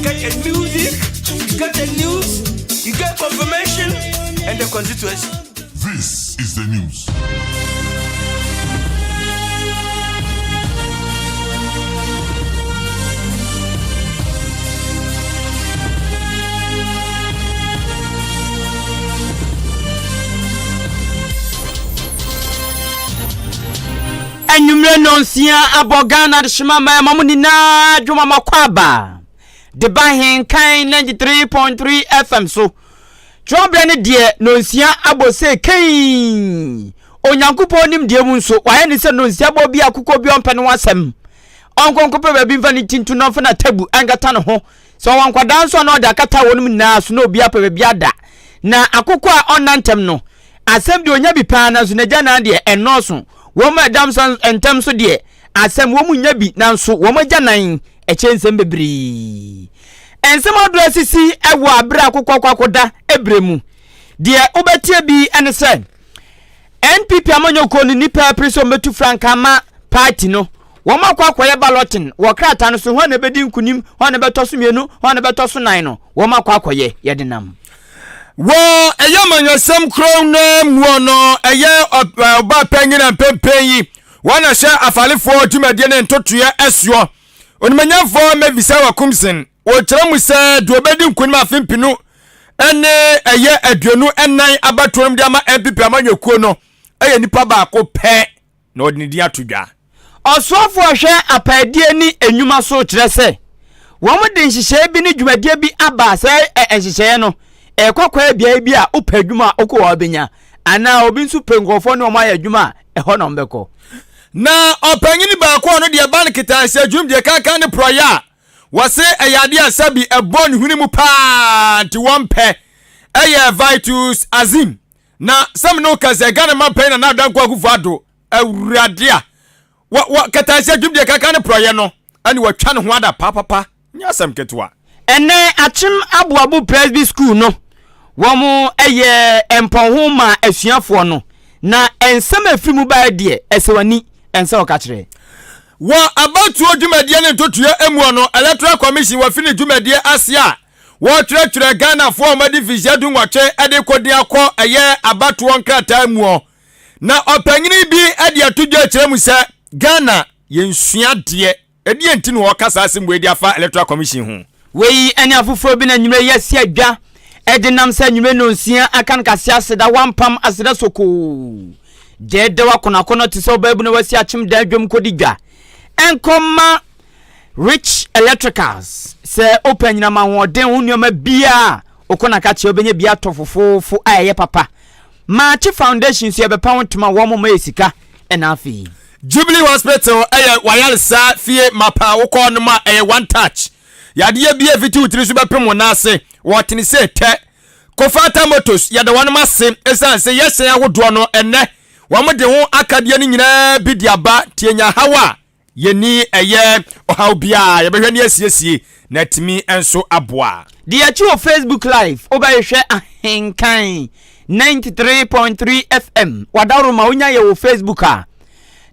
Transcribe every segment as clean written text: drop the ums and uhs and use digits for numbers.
get the music, you get the news, you get confirmation, and the constituency. This is the news. Enyumre nonsia abogana de shimama mamuni na dwuma makwaba de Ahenkan 93.3 FM so Chombre ne de nonsia abose kan onyankopon nim de mu nso waye ne se nonsia bo bia akukọ bi ompe ne wasem onkonkope ba bi mfa ne tintu no mfa na tabu angata ne ho so wankwadan so na de akata wonum na so na obi apa ba bia da na akukọ a onantem no asem de onya bi pa na so na gya de enoso Woma Damson and Tamso dear, as some woman yabi nanso, Woma Janan, a chance and bebri. And some addresses see a wa brako quacoda, ebremu. Dear Obetia be and a son. NPP Amonyo Koni Nipa Priso Metu Frankama, Partino. Woma quaquaya ballotin, Wakatan, so one a bedding kunim, one about Tosumiano, one about Tosunaino, Woma quaquaye, Yadinam. Wo eyamanya sam krona muono eye oba pengin and pempeyi wana sha afalefo dwumade ne ntotoya esyo onimanyafo mevisa wakumsen wo kyerɛ mu sɛ de obedi nkunim afempinu ene eye aduonu enan abatoram de ama MPP amanyekuo no eye nipa ba ko pɛ na odinidi atodwa osofo hwɛ apadie ni enwuma so kyerɛ sɛ wo mo de nhyehyɛ bi ni dwumade bi aba sɛ nhyehyɛ no kwakwa bia bia opadwuma okọ obenya ana obi nso penkofo ne omaya adwuma ho no mbeko na opanyini ba ko no de ba ne kitanse adwum de kaka ne proya wose eyade asabi ebon huni mu pa ti wompe eye vitus azim na some no kaze gana mapen na dan kwa kufu ado awurade a wa kitanse adwum de kaka ne proya no ani watwa ne ho ada papa nya asam ketwa ene achim abuabu presby school no womo eye emponhoma asuafo no na ensem afrimu ba de esewani ense okakire wo abatu odwumadie ne ntotua emu no electoral commission wa fini dwumadie asia wo twerɛtwerɛ Ghana fo ma division du nwɔtwe ade kodi akɔ eye abatu onkrata emu na opanyini bi ade atodwa kyerɛ mu sɛ Ghana yensua de edi enti no wɔkasa asem wedi afa electoral commission ho wei ene afoforo bi na nwumre yesi adwa edinam sa nwumre no nsia akan kase aseda wampam aseda soko de wakonakono te so babu na wasi achim da adwam kodi dwa enkoma rich electricals se open nyina ma hoden hunyoma bia okona ka che obenye bia tofofofo aye papa Machi Foundation so be pound ma wo mo esika enafi Jubilee Hospital wayalsa fie mapa wokɔ no ma one touch yade bia fiti utiri so bepem wonase wotene se te Kofata Motors yade won ma se esan se yesen awodo no enne wamode ho akadie no nyina bidiaba tienya hawa yeni ohaw bia yebehwe ne asiesie na timi enso aboa di achi o Facebook live obayehwe Ahenkan 93.3 FM wadawro ma onya ye wo Facebook a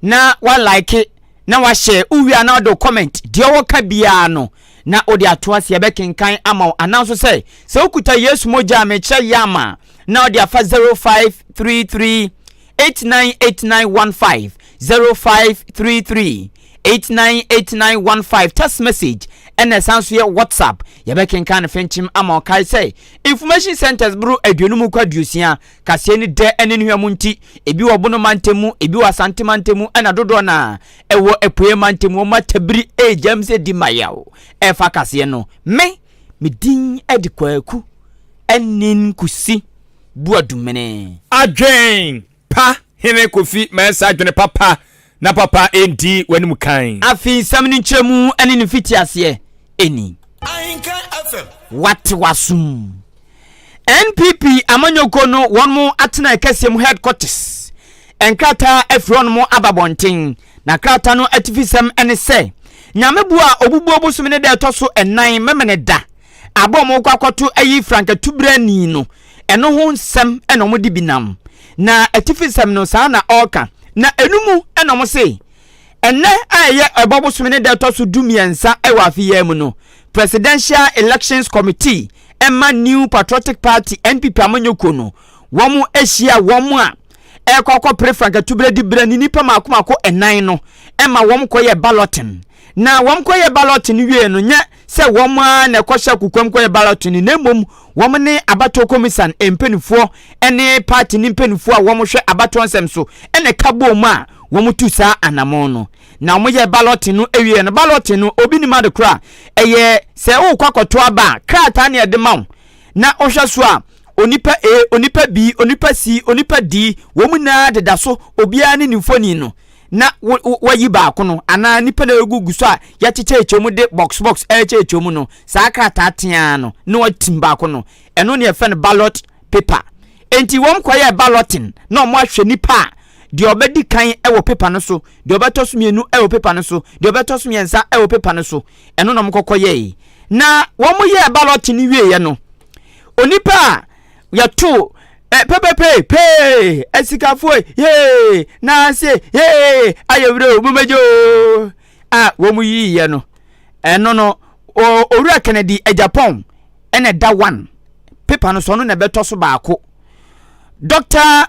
na wa like na wa share uwia na do comment di owoka bia no na odi atoase bekenkan ama ananso say se okuta Yesu moja meche yama na odi afa 0533898915 0533898915 text message and essence your WhatsApp yebekenkan fenchim ama okai say information centers bro aduonum kwadusia kase ni de enenhua munti ebi wobono mantemu ebi wasante mantemu ana dodo na ewo epoe mantemu matabiri ejam se di mayawo efa kase no me medin edikwaku enin kusi buadumene adwen pa hene kofi mesa adwene papa na papa endi wanimu kan afi samni nchemu enin fiti ase eni Ahenkan FM. What wasum NPP amanyoko no won mo atena Kasiebo headquarters enkrata efron mo ababonten na krata no atifisem ene se nyame bua obubu obusum ne de toso enan memene da abom kwakoto ayi franka tubrani no eno ho nsem eno mo dibinam na atifisem no saa na oka na enumu eno mo se enne aye ebobusum ne de toso dumiensa ewa afiyem no Presidential Elections Committee Emma New Patriotic Party NPP amanyoko no womu ehia womu a ekoko preference tubere di brani nipa makomako enan no Emma womu koye balloting na womu koye balloting wie no nya se womu a na kwahya kukwam koye balloting na mom womu ne abato commission empenifo ene party ni empenifo a womu hwe abato nsem so ene kabo mu a womu tu saa anamon no na womu ye balloting no ewie no balloting no obi ni mad kra eye se wo kwakoto aba krata na de maw na ohwa so a onipa A onipa B onipa C onipa D womu na deda so obia ne nifoni no na wayi ba ko no ana nipa na egugu so a ya cheche echemu de box eche echemu no saa krata tia no na watim ba ko no eno ne efe no ballot paper enti wom kwaye balloting na mo ahwe nipa de obedi kan ewo paper no so de obeto so mienu ewo paper no so de obeto so miensa ewo paper no so eno na mkokoye na wom ye balloting wie ye no onipa ya tu pe esikafo ye na se ye ayewre mumejo womu yi ye no eno no owura Kennedy Japan ene da one paper no so no na beto so baako doctor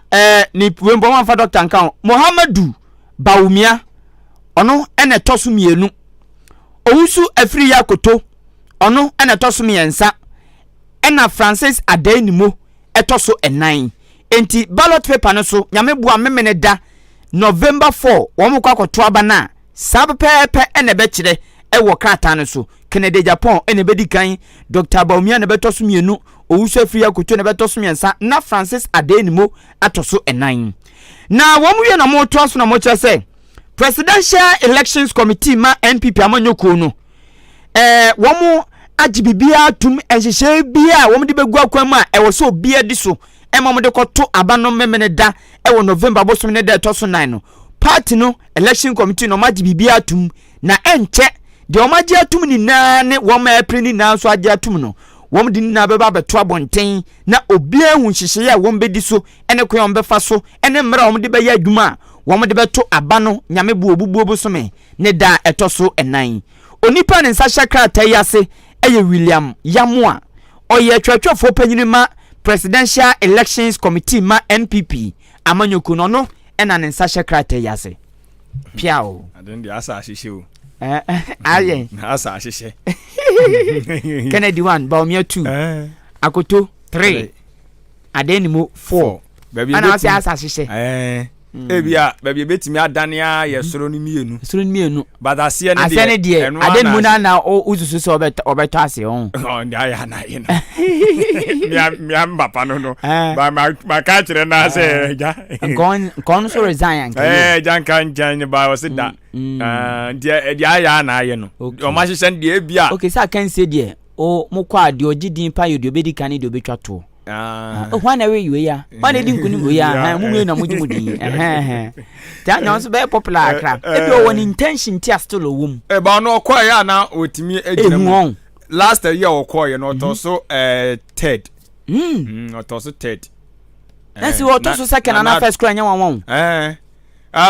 ni wembo manfa doctor nkan Muhammadu Baumia ono ene toso mienu owusu afiri yakoto ono ene toso miensa ena Francis Adenimo etoso enan enti ballot paper no so nyame bua memene da November 4 womu kwa koto aba na sabepepe ene be kire ewo krata no so Kennedy Japan ene be dikan Dr. Baumia ne betoso mienu owusu afiri yakoto ne betoso miensa na Francis Adenimo atoso enan na womu ye na mo to so na mo kire se Presidential Elections Committee ma NPP amanyoko no womu ajibibia tum ehihye bia wo mde begu akwam a ewo so bia di so ema mde koto abano memene da ewo November bosom ne da toso 9 no party no election committee no majibibia tum na enche de o maji atum ni na ne wo ma April ni na so aji atum no wo mde ni na beba beto abonten na obia hu hihye ya wo mbedi so ene ko yom befa so ene mra wo mde be ya adwuma wo mde beto abano nyame bu obubu bosome ne da etoso 9 onipa ne nsa shakrata yase eye William Yamua oye twatwafo panyini ma Presidential Elections Committee ma NPP amanyoko no ena ne nsa hyekrate yase piao aden de asa ahihye o aye asa ahihye Kennedy 1 Baumia 2 akoto 3 Adenimo 4 baby ana asa ahihye ebia baby betimi adane a ye soro ni mienu badase ne de Adenimo na uzusu so obeto ase on ndi aya na ye no mi mbapa no ba ka kire na se ja kon so resign jan kan jan ba o se da ndi aya na ye no o ma hye ndi ebia okay sa kan se de o mokwa de ogidin pa yo de obedi kan de obetwa to why we you ya why dey nkuni we ya mu na mujimudi that no so be popular akra e be one intention tia still owum ba no kwa ya na otimi ejina mu last year okoye no to so third to so third na si to so second and first kra nya won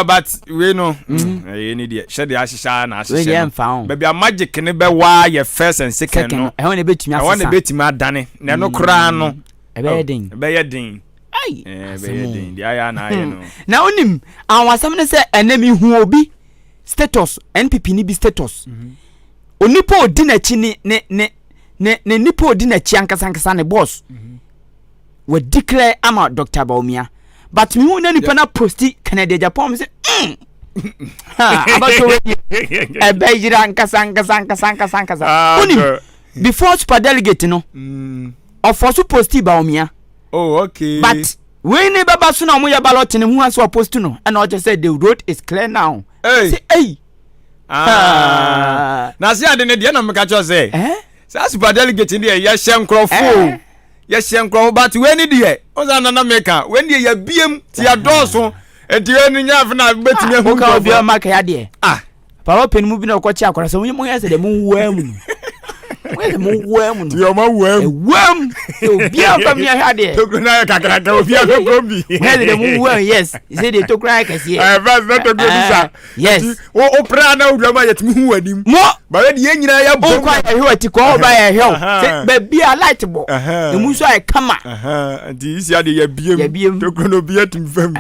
but we no any dey shede ahihya na ahihya baby a magic ne be wa ye first and second no e won e betumi asesa e won e betumi adane na no kra no ebedin ai ebedin dia ya na ye no na onim anwasam ne se enemi hu obi status NPP ni bi status onipa odi na chi ne nipa odi na chi ankasa ne boss we declare ama Dr. Baumia but me hu na nipa na posti Kennedy Japan se abato we ebejira ankasa onim before super delegate no of for posti Baumia okay but when ne baba so na mo ya ballot ne hu aso post no and I just said the road is clear now say na se ade ne de na meka cho say say super delegate ne ya hyenkrofo ya hyenkrofo but when ne de o za na meka when de ya biem ti ya doso enti enu nya fa na betimi hu ka obi o maka ya de papa pen mu bi na ko chi akwara so mo ya se de mu wam no we de mu wam no yo ma wam Obia from your head. Tokuna kakaka obia no kombi. Where the move yes. He said they took right kasi. Verse not to go yes. O pra na udama yet mu anim. Mo. Ba we de nyina ya bo kwa ehwe atiko ba ehwe. Be bia light bo. The mu so ai kama. Anti isi ade ya biem. Tokuna obia timfam.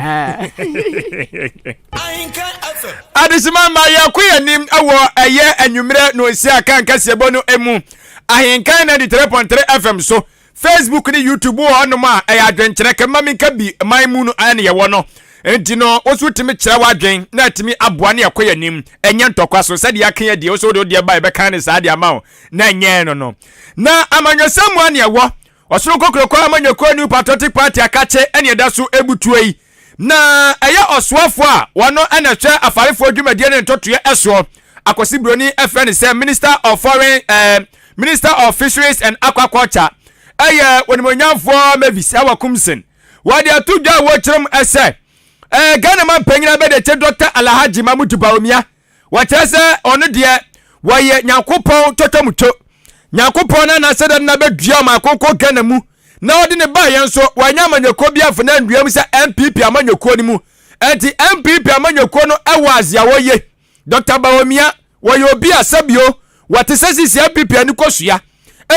Adesima ma ya kuyanim awo eye anwumre no isi aka Kasiebo no emu. Ahenkan 93.3 FM so Facebook ni YouTube ono ma e adwenkyere kema minka bi maimu no ane ye wono enti no osu timi kyerɛ wadwen na timi aboa ne yakoyanim enye ntokwa so sɛ de aka ye de osu de ba be kan ne saa de ama na enye no na amanyosam ane ye wo osoro kokroko amanyoko new patriotic party akache ene eda so ebutuei na eye oswafo a wono ene hwɛ afarefo adwumadie ne ntotoe eso akosi broni FN sɛ Minister of Fisheries and Aquaculture onimonyamfo Mavis awakumsen wadi atudwa wokyerem ese Ghana man panyina be de che Dr. Alhaji Mamudu Bawumia wakyerese ono de waye nyakopon totomuto nyakopon na sede na bedua makoko Ghana mu na odi ne ba yenso wanya manyako biafo na nduam se MPP amanyako ni mu enti MPP amanyako no ewazia woye Dr. Bawumia waye obi asabio wate sesi MPP ani kosua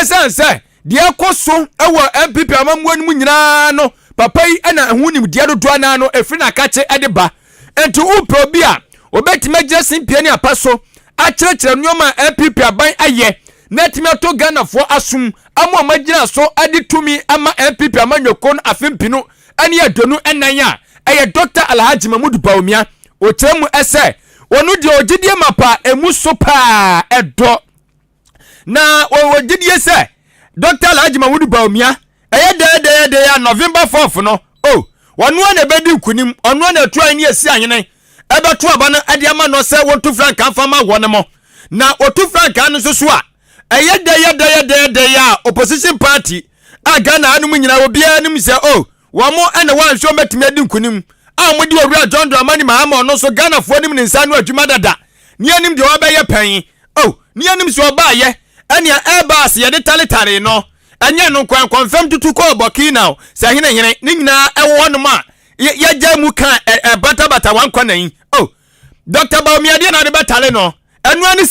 esanse de ekoso ewo MPP amammu mu nyina no papa yi na hunim de dodo na no efri na kache edeba enti upro bi a obetima gyesin pie ne apaso a kyerɛkyerɛ nyoma MPP aban aye netime to Ghana fo asum amo magina so ade tumi ama MPP amanyoko no afempino ani adonu enan a eye Dr. Alhaji Mamudu Bawumia o kyeremu ese onu de ogidie mapa emu so pa edo na ogidie se Dr. Alhaji Mamudu Bawumia eye de ya November 4th no wonu na bedi kunim onu na tu ani esi anyene ebeto aba no ade ama no se wontu frank amfama wone mo na otu frank anu so a eye de ya opposition party a Ghana anu mu nyina obi anim se wo mo ene wan hwo metime adi kunim a mo di owura John Dramani Mahama no so Ghana fo nim ne nsa no adwuma dada ni anim de obeye pan ni anim so oba ye ene Airbus ye de talitare no enye no kwan confirm tutu ko boki now se hene ni nyina ewo no ma ye gya mu kan bata wan kwanan Dr. Bawumia de na de betale no enu ani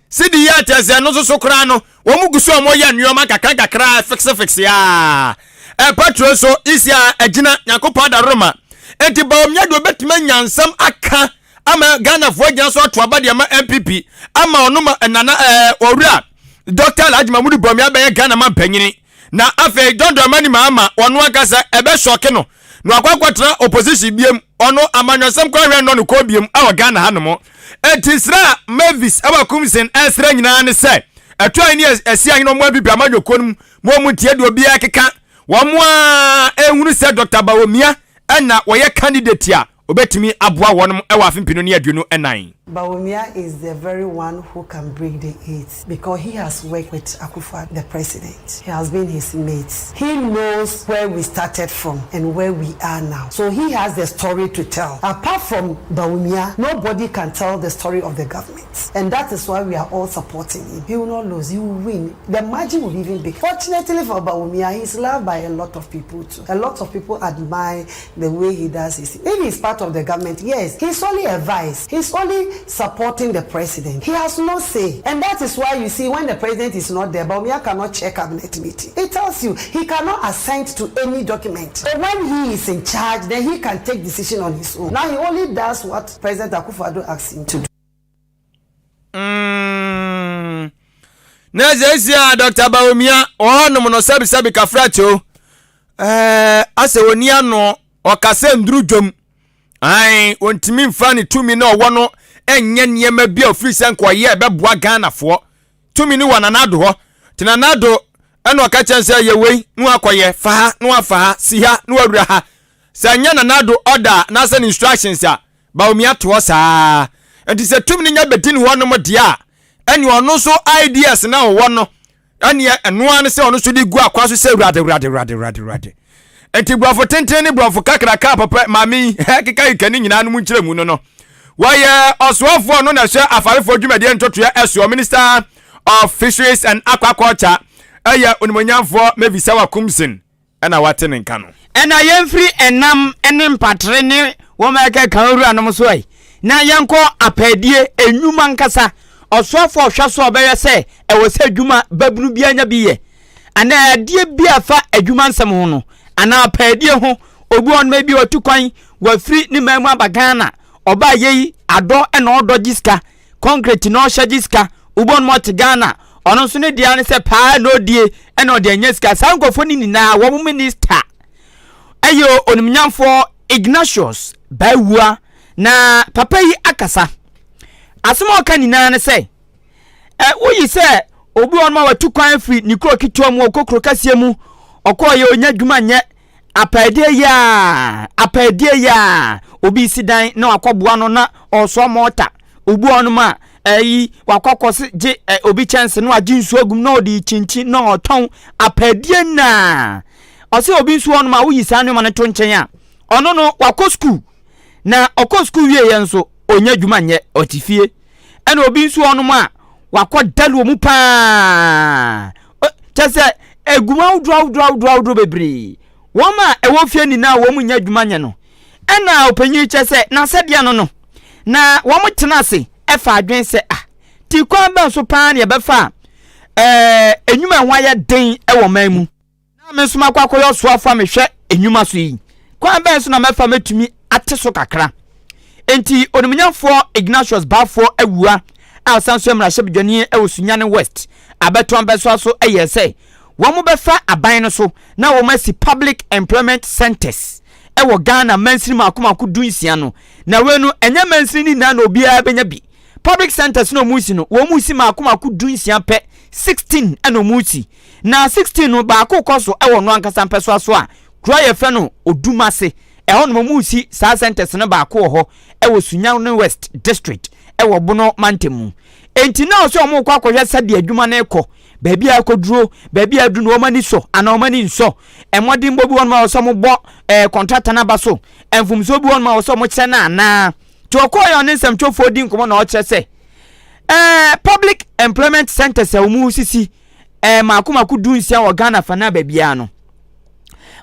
sidi ya tese no so kra no wo mu guso mo ya nneoma kakra fix ya patro so isia agina yakopɔ da Roma enti Bawumia do betima nyansam aka ama Ghana fo agina so to aba de ama MPP ama onoma nana owura Dr. Alhaji Mamudu Bawumia be Ghana man panyini na afa John Dramani Mahama onu akasa ebe shoke no no akwakwatra opposition biem ono amanyosam kwa hwe no ko biem awa Ghana hanom enti sra Mavis awakumsen esra nyina ne se atwa ni esi ahino mo bibia amanyokonum mo mu tie de obi akeka wo mo a ehunu se Dr. Bawumia na woye candidate a obetimi aboa wonom ewa afimpino ne aduonu enan. Bawumia is the very one who can break the eight because he has worked with Akufo, the president. He has been his mate. He knows where we started from and where we are now. So he has the story to tell. Apart from Bawumia, nobody can tell the story of the government. And that is why we are all supporting him. He will not lose, he will win. The margin will even be. Fortunately for Bawumia, he's loved by a lot of people too. A lot of people admire the way he does his. If he's part of the government, yes, he's only a vice. He's only supporting the president. He has no say. And that is why you see when the president is not there, Bawumia cannot chair cabinet meeting. It tells you he cannot assent to any document. So when he is in charge, then he can take decision on his own. Now he only does what President Akufo-Addo asks him to do. Nezia Dr. Bawumia ohonom no sabi kafracho ase wonia no okase ndru dwom ai ontimi mfa ne tumi na owo no enye niema bia ofiri senko ye beboa Ghana fo tumi ni wananado ho tinanado eno ka chense ye wei nu akoye fa nu afa ha si ha nu awura ha sanya nanado order na se instructions a Bawumia to saa enti se tumi ni nya bedin ho no dia eni ono so ideas na wo no eni eno an se ono so di gu akwa so se rade enti brofo tenten ni brofo kakraka papa mami keka ikani nyina no mu nkyere mu no waye oswofo no na hwe afarefo dwumade ntotoya eso Minister of Fisheries and Aquaculture aya onimonyafo mevisa wa kumsin ana wate ne nka no ena yemfiri enam ene mpatre ne wo ma ka kanru anom so ai na yanko apadie enwuma nkasa osofo hwaso obeye se ewo se adwuma babunu bia nya biye ana adie bia fa adwuma nsem ho no ana apadie ho obu on ma bi otukwan wa free ni mamu abagana oba yeyi ado ena odo giska concrete no hya giska ubon mo te Ghana ono so ne dia ne se pa no die ena ode anyeska sankofo ni na wo minister ayo onimnyamfo Ignatius Bawua na papa yi akasa asemo ka nyina ne se woyi se obi on ma watu kwan free ni kro kitwa mu okokro Kasiemu okoye onya dwuma nye apedie ya obi sidan na akoboa no na oso mota obu on ma wakokose je obi chance no agi nsu agum na odi chinchi na oton apedie na ose obi nsu on ma woyi sanu ma ne to nchen a ono no wako school na oko school wie yenso onya dwuma nye otifie ena obi nsu on ma wako dalu mu pa chese eguma udro bebre woma ewo fie ni na wo mu nya dwuma nye no ena opanyi chese na sedia no na wo mu tenase efa adwen se ti kwa ba so pa na ebefa enwuma ho aye den ewo man mu na me soma kwa koyo so afa me hwe enwuma so yi kwa ba so na mefa metumi ate so kakra enti onimnyafo Ignatius Bafo awua asanso emra hyebdwani ewusunyane West abeto ambeso so eyese wo mo befa aban no so na wo masi public employment centers ewo Ghana mansiri makomako dunsia no na wenu enye mansiri ni na obia benya bi public centers no musi no wo musi makomako dunsia pe 16 eno musi na 16 no ba kokoso ewo no ankasa mpeso aso a kura ye fe no odumase eho no musi sa centers no ba ko ho ewo Sunyane West district ewo bono mantemu enti na so mo kwa kwhwe sade adwuma na ekọ baabi akoduro baabi adu no mani so ana mani nso emodi mbobi won ma so mo bo contractor na ba so enfumso bi won ma so mo kye na na to okoyo ne nsem twofo di nkomo na o kye se public employment centers mu sisi makomako dunsia wo Ghana fa na baabi ano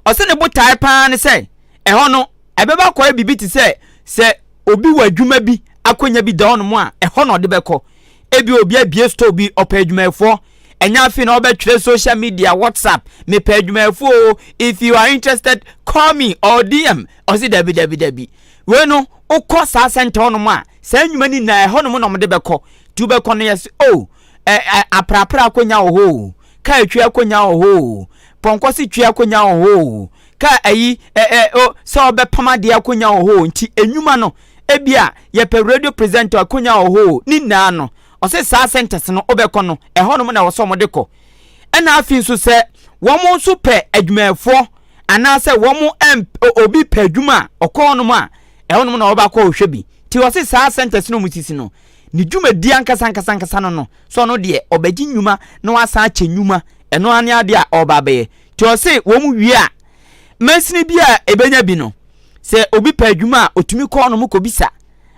o se ne botai pa ne se eho no ebeba kwa bibi ti se obi wa adwuma bi akonya bi da on mo a eho no de beko ebi obi abie store bi opadwumafo enya afi na obetwere social media WhatsApp me padwumafo if you are interested call me or DM osi dabi we no ukọ sa center on mo a sa nwuma ni na eho no mo no de beko tu beko no yes aprapra akonya ho ka etwe akonya ho ponkosi twe akonya ho ka ayi so obepama de akonya ho nti enwuma no ebia ye pe radio presenter akonya ho ni na no ose sa centers no obekọ no eho no na woso modeko ena afi so se wo mo so pe adwumafo ana se wo mo obi pe adwuma okọ no ma eho no na obakọ ohwe bi ti wose sa centers no mutisi no ni dwuma di ankasa no so no de obagi nwuma na wasa ache nwuma eno ane ade a obabe ti wose wo mu wi a masini bi a ebenya bi no se obi pe adwuma otumi kọ no mu kobisa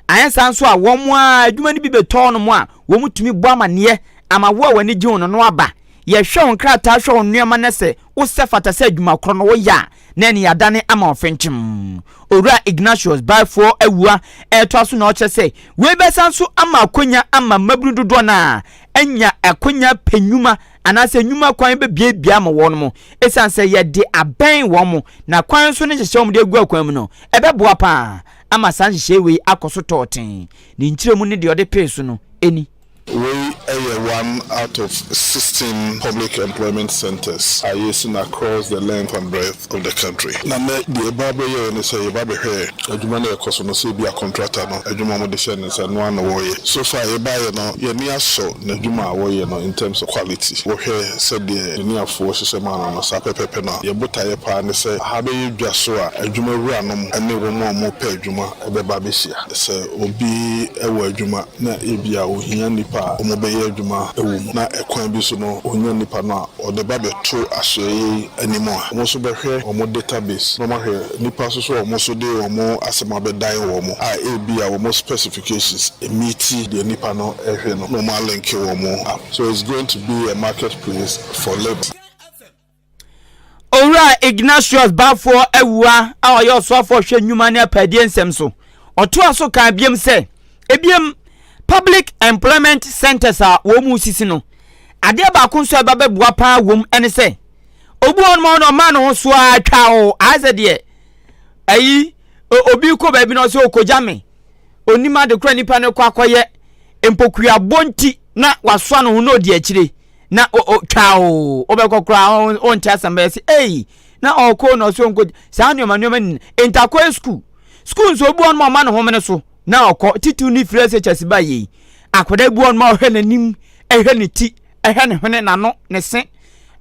ayensa nso a wo mo a adwuma ni bi beto no mo a wo mutumi bo amane ama wo a wani gi ono no aba ye hwe on krata hwe on nuama na se wo se fata se adwuma kro no wo ya na ni yadane ama ofenchim owura Ignatius Bafo awua eto aso na o che se we besanso ama akonya ama mabru dodo na enya akonya penwuma anase nwuma kwan be bia ma wo no mo esanse ye de aben wo mo na kwan so ne hyehye mo de gu akwan mu no ebeboa pa ama san hyehye we akoso toten ni nkyiremu ne de ode peso no eni We are one out of 16 public employment centers are using across the length and breadth of the country. Na the Bible here and say Bible here. Adwuma na ekoso no say be a contractor no. Adwuma mo de share no say no na wo ye. So far e buy no ye ni aso na adwuma wo ye no in terms of quality. Wo here said the ni afo hye man no sa pepepe no. Ye bota ye pa ne say ha be dwa so a adwuma wura no ene wo mo pe adwuma e be ba be hia. Say obi e wo adwuma na e bia ohia nipa omo be ye adwuma ewu na ekwan bi so no onyo nipa no a ode ba beto ahye animo a omo so behwe omo database no ma hwe nipa so omo so de omo asema be dan wo mo a ebi a omo specifications meet the nipa no ehwe no no ma link wo mo up. So it's going to be a marketplace for labor. Ora Ignatius Bafo ewua a oyo so afo hwe nnwuma ne apadi ensem so oto aso kan biem se ebiem public employment centers a wo mu sisi no ade ba ko so eba bebua pa wom ene se obu on no ma no so atwa o azede ayi obi ko ba bi no so okojame onima de kura nipa ne kwa akoye empokua bonti na wasoa no ho no di akire na twao obekokura on chasamba si na oko no so nko sa nyoma intercourse school so obu on ma no ho mene so na oko titu ni frese chasi ba yi akoda bu on ma hwe nanim ehwe ne ti ehwe ne hwene nano ne se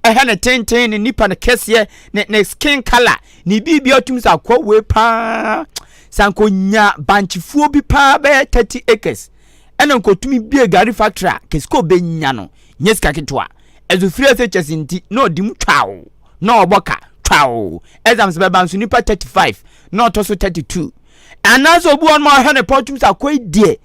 ehwe ne tenten ne nipa ne kese ne skin color ni bibi otum sa kwa we pa sanko nya banchifuo bi pa be 30 acres ene nkotumi bie gari factory kesko be nya no nyeska kitwa ezufiri se chesinti no dim twao no oboka twao exams be bansu nipa 35 no toso 32 anazo obu on ma hwe ne potum sa kwa die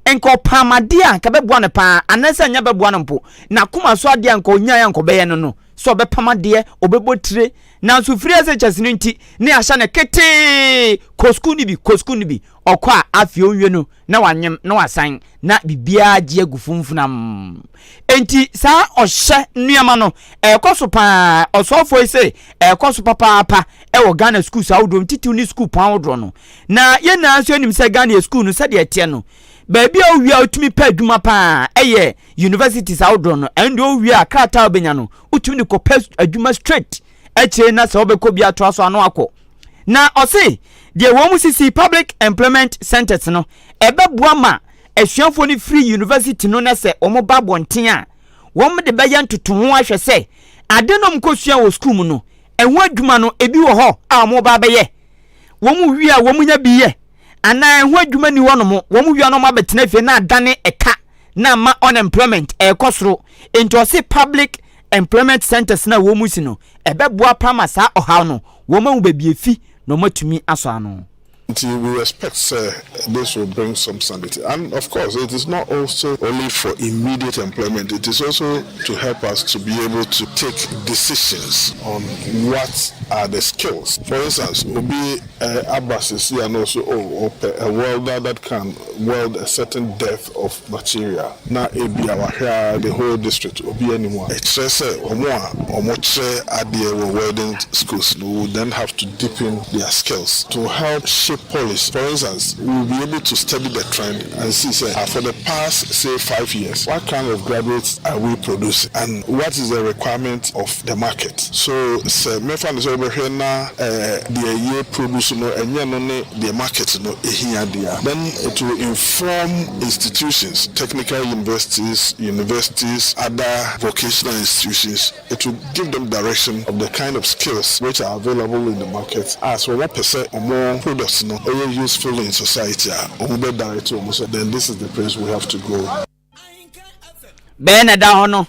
enko pamade a ka be boa ne pa anasa nya be boa ne mpo na kuma so ade anko nya ya nko be ye no so be pamade obebotire na sufiri se chesinti ne ahya ne kete kosku ni bi okwa afie onwe no na wanyem na wasan na bibia gie gufunfunam enti sa ohye nnuama no ekoso pa osofo ise ekoso papa wo Ghana school sa wodom titiw ni school pa wodro no na ye na aso nim se Ghana school no se de etie no baabi a owia otumi pa adwuma pa eye university sa wodro no endo owia krata obenya no utumi ni ko adwuma straight eche na se obekọ bia to aso ano akọ na osi de wo sisi public employment centers no ebebua ma esuafo ni free university no na se omo ba bonten a wo de be ya ntoto ho ahwe se ade no mkosua wo school mu no enwa adwuma no ebi wo ho a omo ba be ye wo mu wi a wo mu nya bi ye ana enwa adwuma ni wo no mo wo mu wi no ma betena fie na adane eka na ma unemployment ekosoro into se public employment centers na wo mu si no ebebua prama sa ohaw no wo ma wu bebie fi no matumi aso ano. We expect this will bring some sanity, and of course it is not also only for immediate employment, it is also to help us to be able to take decisions on what are the skills. For instance, will be Abbas and also a welder that can weld a certain depth of material. Now it be our here the whole district will be anymore. It's or at the welding schools will then have to deepen their skills to help shape policy. For instance, we will be able to study the trend and see, for the past, 5 years, what kind of graduates are we producing and what is the requirement of the market. So, the year produce and the market then it will inform institutions, technical universities, other vocational institutions. It will give them direction of the kind of skills which are available in the market as well, what percent or more products useful in society, then this is the place we have to go. Bene da hono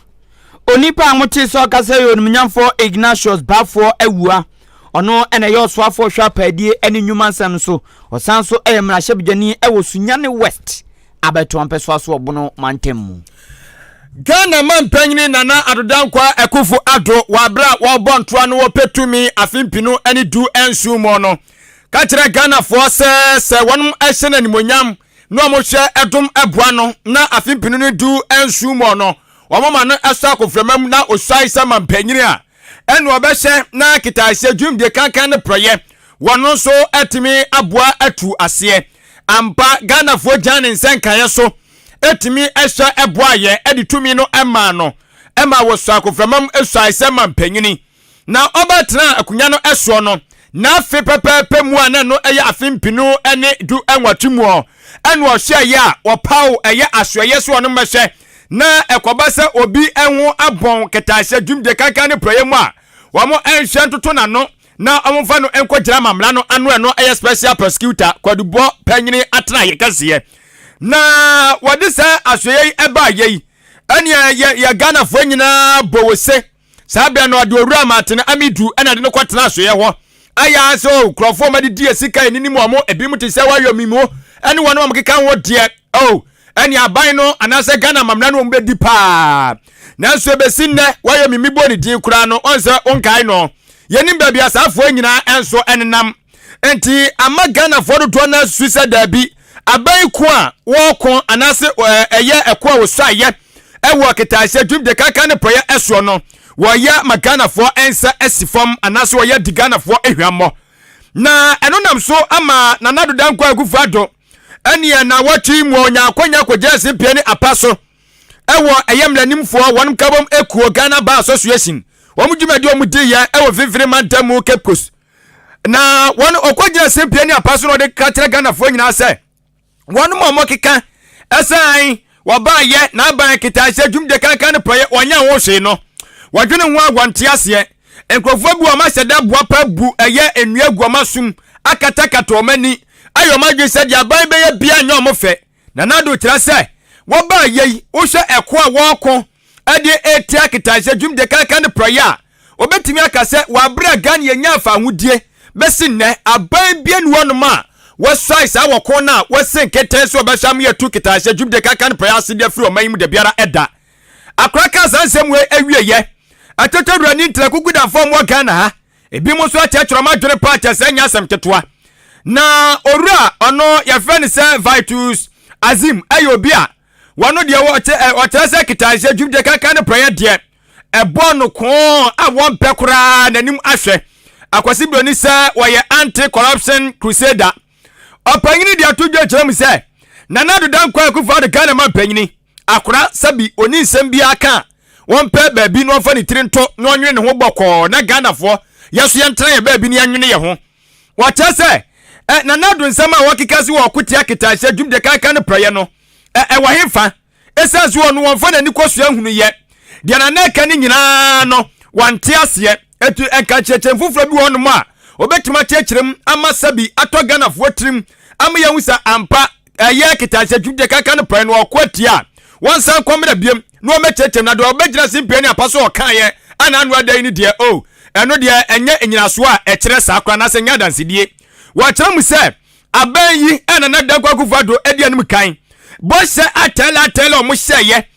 onipa amote so kasa yo nyamfo Ignatius Bafo ewua ono ene yo so afo hwa padie ene nnwuma nsam so osan so emra hyebjani ewo Sunyane West abeto ampeso aso obono mantemu Ghana man panyini nana adodankwa ekufo ado wabra wabontoa no wopetumi afimpinu ene du ensu mo no ka kire Ghana fo se wonum ehye na nimonyam no mo hye edom eboa no na afimpinu no du ensu mo no wamama no eso akofremam na osai sama mpanyini a eno obehye na kitahye dwumde kankan ne proye wono so etimi aboa atu ase ampa Ghana fo jan nsenkan so etimi ehye eboa ye editumi no ema wo so akofremam esai sama mpanyini na obatena akunya no eso no na fe pepepe mu ana no eye afimpinu ene du enwatemu eno ohye ya wopaw eye asoye so no mehye na ekobasa obi enwo abon ketahye dwumde kankan ne proye mu a wamo enhye ntoto na no na omfa no enkogira mamla no ano eno eye special prosecutor kwadubo panyini atena ye kase na wode sa asoye eba ye ani ya Ghana fo nyina bowose sabia no ade owura matene amidu ana de no kwatena so ye ho aya so krofo ma de die sika ni mu amo ebi mu te se wayo mimo ani wono am keka ho de ani aban no anase Ghana mamna no mbedi pa na so besin ne wayo mimi boni din kura no onse onkai no yeni baabi asafo nyina enso enenam enti ama Ghana fo do na suicide dabi aban ko a wo ko anase eye eko a wo so aye ewo ketase dum de kaka ne proye eso no wo ya magana fo ensa esifom anase wo ya digana fo ehwammo na eno nam so ama nanado danko agufu ado ene na wati mu onya akonya kogese pie ni apaso ewo eyemlanimfo wonum kabom ekuo Ghana Bar Association wo dwumadi o mudi ya ewo fifiri mantamu kepkos na won okogese pie ni apaso no de katra Ghana fo nyina se wonum omokeka esan wabaye na aban kitase dwumde kaka ne proye onya wo hwe no wadwene ho agwante ase enkrofo bi o ma hyeda boa pa bu eye enua guamasum akatakata omani ayomadwe se dia aban be ye bia nya omofe na nado tira se wabaye wo hwe eko a woko ade etia kitase dwumde kaka ne proye a obetimi akase wabra Ghana ye nya afa hudie besin ne aban bia ne wonoma wasai sa wako na wasen keten so obasham ye tu kitase dwumde kaka ne proye ase de firi oman mu de biara eda akraka sansem we awieye atotodura ni ntra kuguda fom wa Ghana ha ebi mo so atechro ma dwere party se nya asem ketwa na orua ono ya friend se Vitus Azim ayobia wano de wo se kitase dwumde kaka ne proye de ebo no ko a won pekura nanim ahwe akwasi broni se wo anti corruption crusader opanyini de atodwa kyerem se nanado dankwa akufa de Ghana ma panyini akura sabi oni nsem bi aka won pe baabi no fa ni tirinto no onwene ne ho boko na Ghana fo yeso yentra ye baabi ni anwene ye ho wacha se nanado nsem a wakikasi wo kotia kitase dwumde kaka ne praye no wa hemfa esazu ono won fa na ni kosua hunu ye de na naka ni nyina no wante ase etu enka chechem fufura bi wono ma obetima chechirem ama sabi ato Ghana fo tirim ama ye husa ampa ye kitase dwumde kaka ne praye no okwatia wansan komra biem no mechechem na do obegina simpie ni apaso okaye ana anu adai ni de eno de enye enyinaso a ekire sa akwa na se nya dansedie wakyerem se aban yi ana na dankwa kufado edi anum kan bo se atela omo hyeye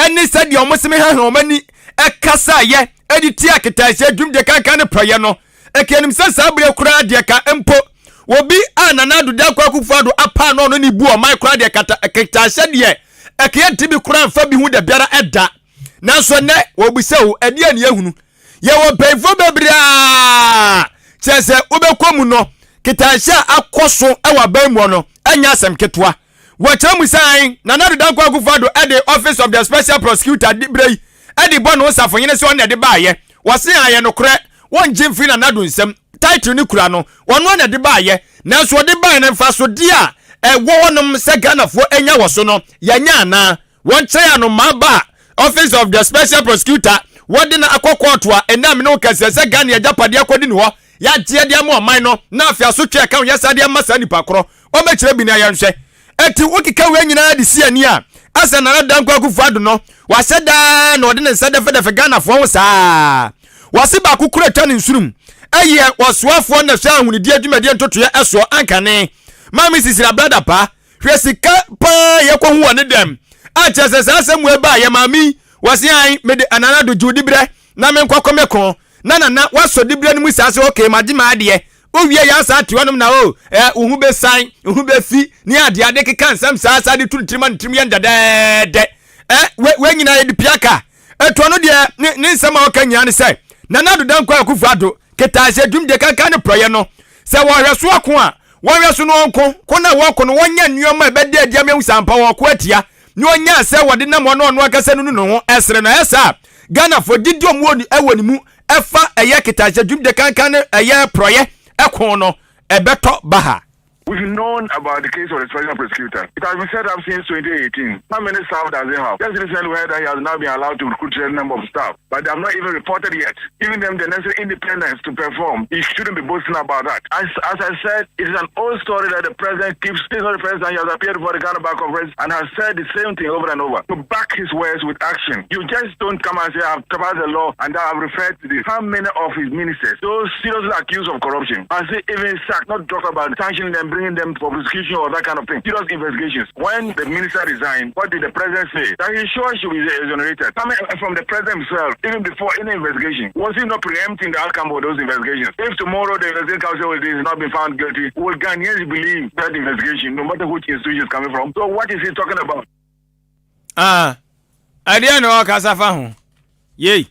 eni se de omo seme ha omani ekasa ye edi ti akitase dwumde kaka ne proye no ekenim se sabre kura de ka empo obi ana na do dankwa kufado apa no no ni bu o mai kura de kitase de ekiye tibi kura fa bi hu de biara eda nanso ne obisewo edi ani ehunu ye wo pefo bebria chese obekomu no kitasha akoso ewa banmu no anya asem ketwa wachamu sai na nadu dankwa akufado at the office of the special prosecutor dibrei edi bono osafo yene se on de baaye wose aye no kure won jimfi na nadu nsem title ni kura no wono na de baaye nanso de baaye na mfa so dia wonom se Ghana fo enya woso no yanya na won cheya no maba office of the special prosecutor wodina akokwoto a enam no kase se Ghana ya japade akodi ni ho ya tie de am oman no na afia so twa kan ya sade amasa nipa kro o mekire bi na ya nhwe eti wokika we nyina de si ani a asa na dankwa akufado no waseda na odine sade fe Ghana fo saa wase ba kukura twa ni nsurum aye wasoafo na hwa ahunidi adwumade ntoto ya eso ankane mami sisira brother pa hwesika pa ye ko hu ne dem a chese asem we ba ye mami wase an me de anana do judi bre na me nkwakomeko na waso dibre ni musase okay magima ade o wie ya sa atiwonum na uhu be san uhu be fi ni ade keka nsam sa de tuntrima ntrim ye ndade we nyina ye dipiaka eto no de ni nsam a okanya ne sai na do dankwa akufado ketase dwumde kaka ne proye no se wo hweso ako a wonweso no onko kona woko no wonya nnuoma ebede adia mehu sampa woko atia ni onya se wode na mo no akase no ho esre no esa Ghana for didi omuoni ewoni mu efa eye kitase dwumde kankan eye proye ekon no ebeto baha We've known about the case of the special prosecutor. It has been set up since 2018. How many staff does it have? Just recently we heard that he has now been allowed to recruit a number of staff, but they have not even reported yet, giving them the necessary independence to perform. He shouldn't be boasting about that. As I said, it is an old story that the president keeps. This is not the president. He has appeared before the Ghana Bar Conference and has said the same thing over and over. To back his words with action. You just don't come and say, I've passed the law and I have referred to this. How many of his ministers, those seriously accused of corruption, has he even sacked? Not talk about sanctioning them, bringing them for prosecution or that kind of thing. Serious investigations. When the minister resigned, what did the president say? That he sure should be exonerated. Coming from the president himself, even before any investigation, was he not preempting the outcome of those investigations? If tomorrow the investigation council has not been found guilty, will Ghanaians believe that investigation, no matter which institution is coming from? So what is he talking about? I didn't know Kasafa. Yay.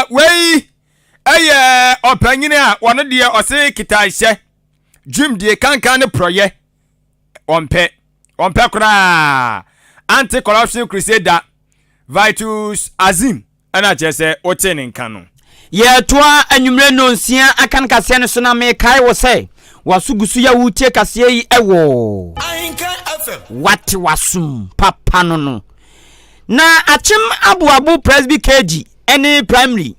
Way. Opinion, one of the or say Kitai. Jim de kankan proye ompe kra anti-corruption crusader Vitus Azim ana chese otenin kanu ye toa anwumre no nsia akan kase ne so na me kai wo se wasugusu ya wutie kase yi ewo Ahenkan FM wate wasum papa no na achim abuabu presby KG any primary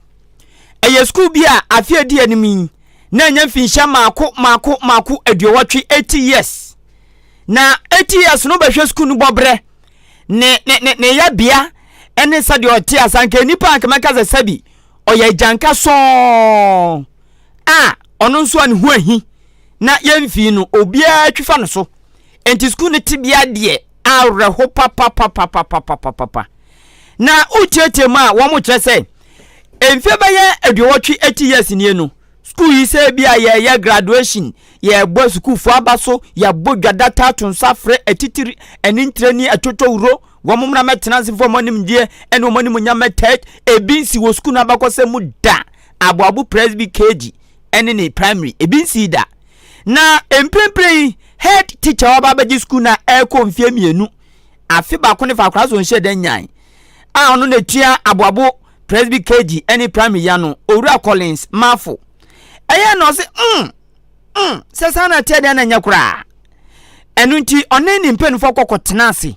eye school bia afie di animi na nya finsha mako aduowatwe 80 years na 80 years no behwe school no bobre ne ya bia ene sade ote asanka nipa akamaka za sabi oya janka so ono nso an hu ahi na yemfi no obia twifa no so enti school ne tibia de awreho papa na utiete ma wo mo kire se emfe baye aduowatwe 80 years nie no school yi say bia ye graduation ye bo school fo abaso ya bo dwada to nsafre atitiri enintrani atoto uro wo momna metenanse fo monim die ene monim nyama tet ebinsi wo school na bakose mu da abuabu presby KG ene ne primary ebinsi da na emprempre head teacher wa babaji school na eko mfie mienu afi ba ko ne fa kwara so nhye dan nyan ono na tua abuabu presby KG ene primary ya no owura Collins Mafo eye no se se sana tede na nyakura enu nti oneni mpenfo kokotena ase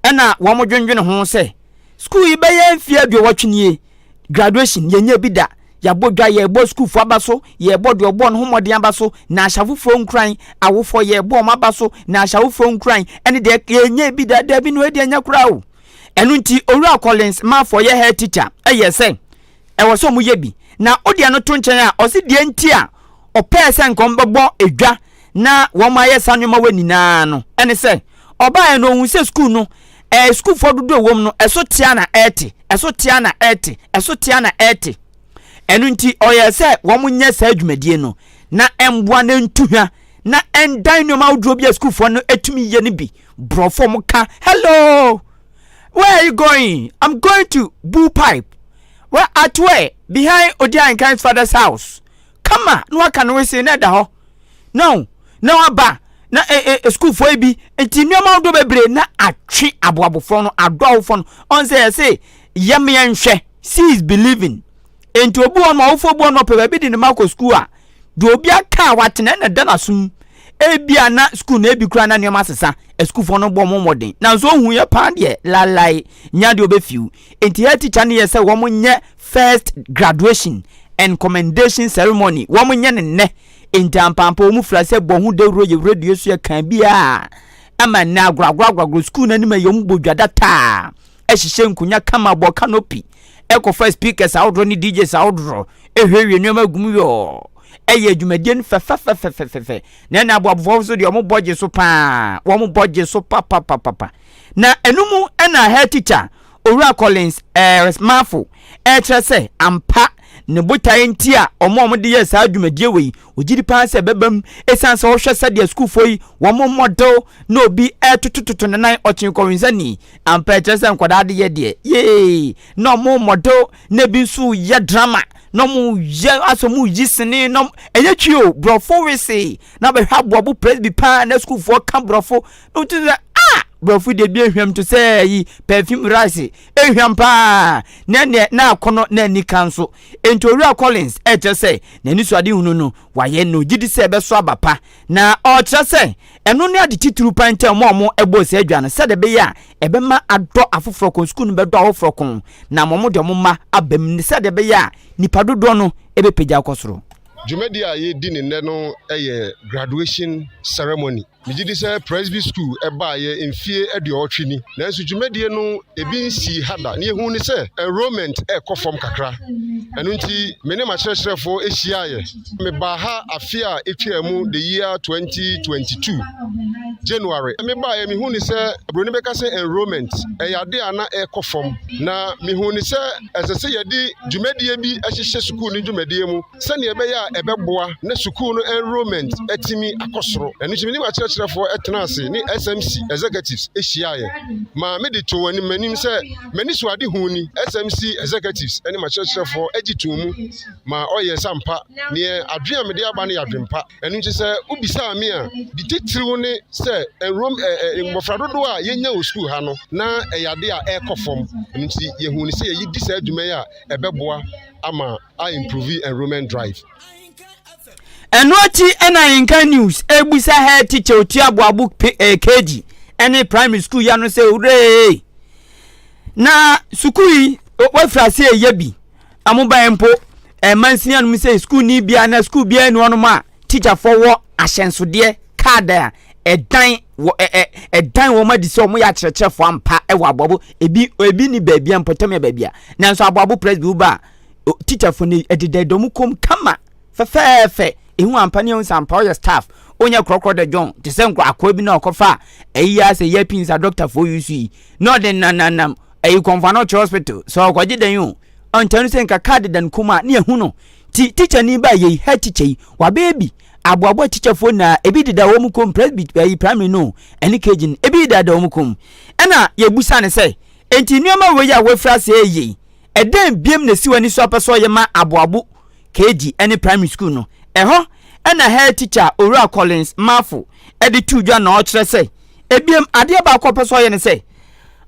ena wo modwendwene ho se school ibe ye mfia duowatwenie graduation yenye bida ya bodwa ye bo school fo abaso ye bodo obo no homode abaso na ashafufo nkran awofo ye bo mabaso na ashafufo nkran ene de yenye bida da bi no edi nyakura o enu nti owura Collins Mafo ye head teacher eye se e wo so mu ye bi na odia no to nchen a o se die nti a opese nkombebo edwa na wo ma ye sanwoma wanina no ene se oba no hu se school no school for do wom no eso tia na eti enu nti oye se wo munye sa adwumadie no na emboa na ntuhwa na endan no ma wodro bia school for no etumi ye ne bi brofo mo ka hello where are you going? I'm going to Bull Pipe. Well, at where? Behind Ahenkan's father's house. Come on, no can we say that ho. No aba. Na school for bi enti nyoma do bebre na atwe aboabofo no adofo no on say yem yenhwe see is believing enti obu on ma ofo bu no pe bi di ne mako school a do obi aka watene na dana sum ebia na school na ebi kura na nyoma sesa school for no bo modern na so hu ye pa de lalai nya de obefiu enti he teacher ne ye say wo monye first graduation and commendation ceremony wo monye ne intampampo mu frase bohu de ro ye radio so ye kan bia ama na agragro school na ni ma yom bodwada ta ehihye nkunya kama bo canopy eko first speakers outro ni DJs outro ehwewe nyoma gum yo eye adwumadien fe na na aboabofo so de omo budget so pa wo mo budget so pa na enumu na head teacher Owura Collins Mafo etrese ampa ne botaye ntia omo de yes adwumadie we ogidi pa se bebam esanse wo hwese de school foi wo mo model na obi etutututu ne nan ochin kowinzani ampa etrese nkwada de ye de ye no mo model na bi su ye drama no mu ye asomu yisini no eyetwio brofo we say na be hwaboabu presby pa na school for camp brofo no to brofu de bi ehwam to say yi perfume rice ehwam pa na akono na ni kanso enti Owura Collins che say na ni so ade hunu no waye no gidi say be so abapa na o che say eno ne ade tituru pante mo ebo se adwane se de be ya ebe ma ado afoforo kon school no be do afoforo kon na mo de mo ma abam ni se de be ya nipa dodo no ebe peja akosoro Jumedi a ye di ne no graduation ceremony. Mijidi say Presby school eba ye mfie ede otwini. Nanso jumedi no ebi nsi hada. Ne hu ni say enrollment ekofom kakra. Enu nti mene ma kyerɛkyerɛfo ehia ye. Me ba ha afia etwamu the year 2022 January. Me ba ye me hu ni say broni beka say enrollment eyade ana ekofom. Na me hu ni say esese ye di jumedi bi ehyehye school ni jumedi mu. Sane ebe ya ebeboa na school no enrollment etimi akosoro. Enu nti mene ma kyerɛkyerɛfo etenase ni SMC executives ehia ma me de to wani manim say mani so ade hu ni SMC executives ene ma kyerɛkyerɛfo agitumu ma oye sampa ne adwea me de aba ne yadwempa enu nti say ubisa me a di titiriwo ne say mbofra dodo a yenya o school ha no na eyade a ekofom enu nti ye hu ni say ye di say adwuma ya ebeboa ama I improve enrollment drive. Enoti Ahenkan news ebusa head teacher otiaboabu KG any primary school ya no say ure na sukui wafra say yebi amoba empo mansia no say school ni bia na school bia ni onoma teacher for wo ahyensode card a edan wo ma di say omo ya kyerɛkyerɛfo ampa e wo abobo ebi ni baabia mpotam baabia na so abobo press bi ba teacher for ni edededom kom kama fefefe ehu ampani on sampa your staff onya krokro de John te se nkwa akwa bi na okofa eya se ya pinsa doctor for you see no den nanam eyi konfano hospital so kwaje den you on tanu se nka card dan kuma na ehu no ti teacher ni ba ye head teacher wa baby aboabo teacher for na ebi dida wo mu kom primary no eni kejin ebi dida wo mu kom ena ye busa ne se enti nuama we ya we fra se ye eden biem na siwani so apeso ye ma aboabo KG any primary school no eho ena head teacher Owura Collins Mafu edi tudwa na o kire say ebiem ade ba akopeso ye ne say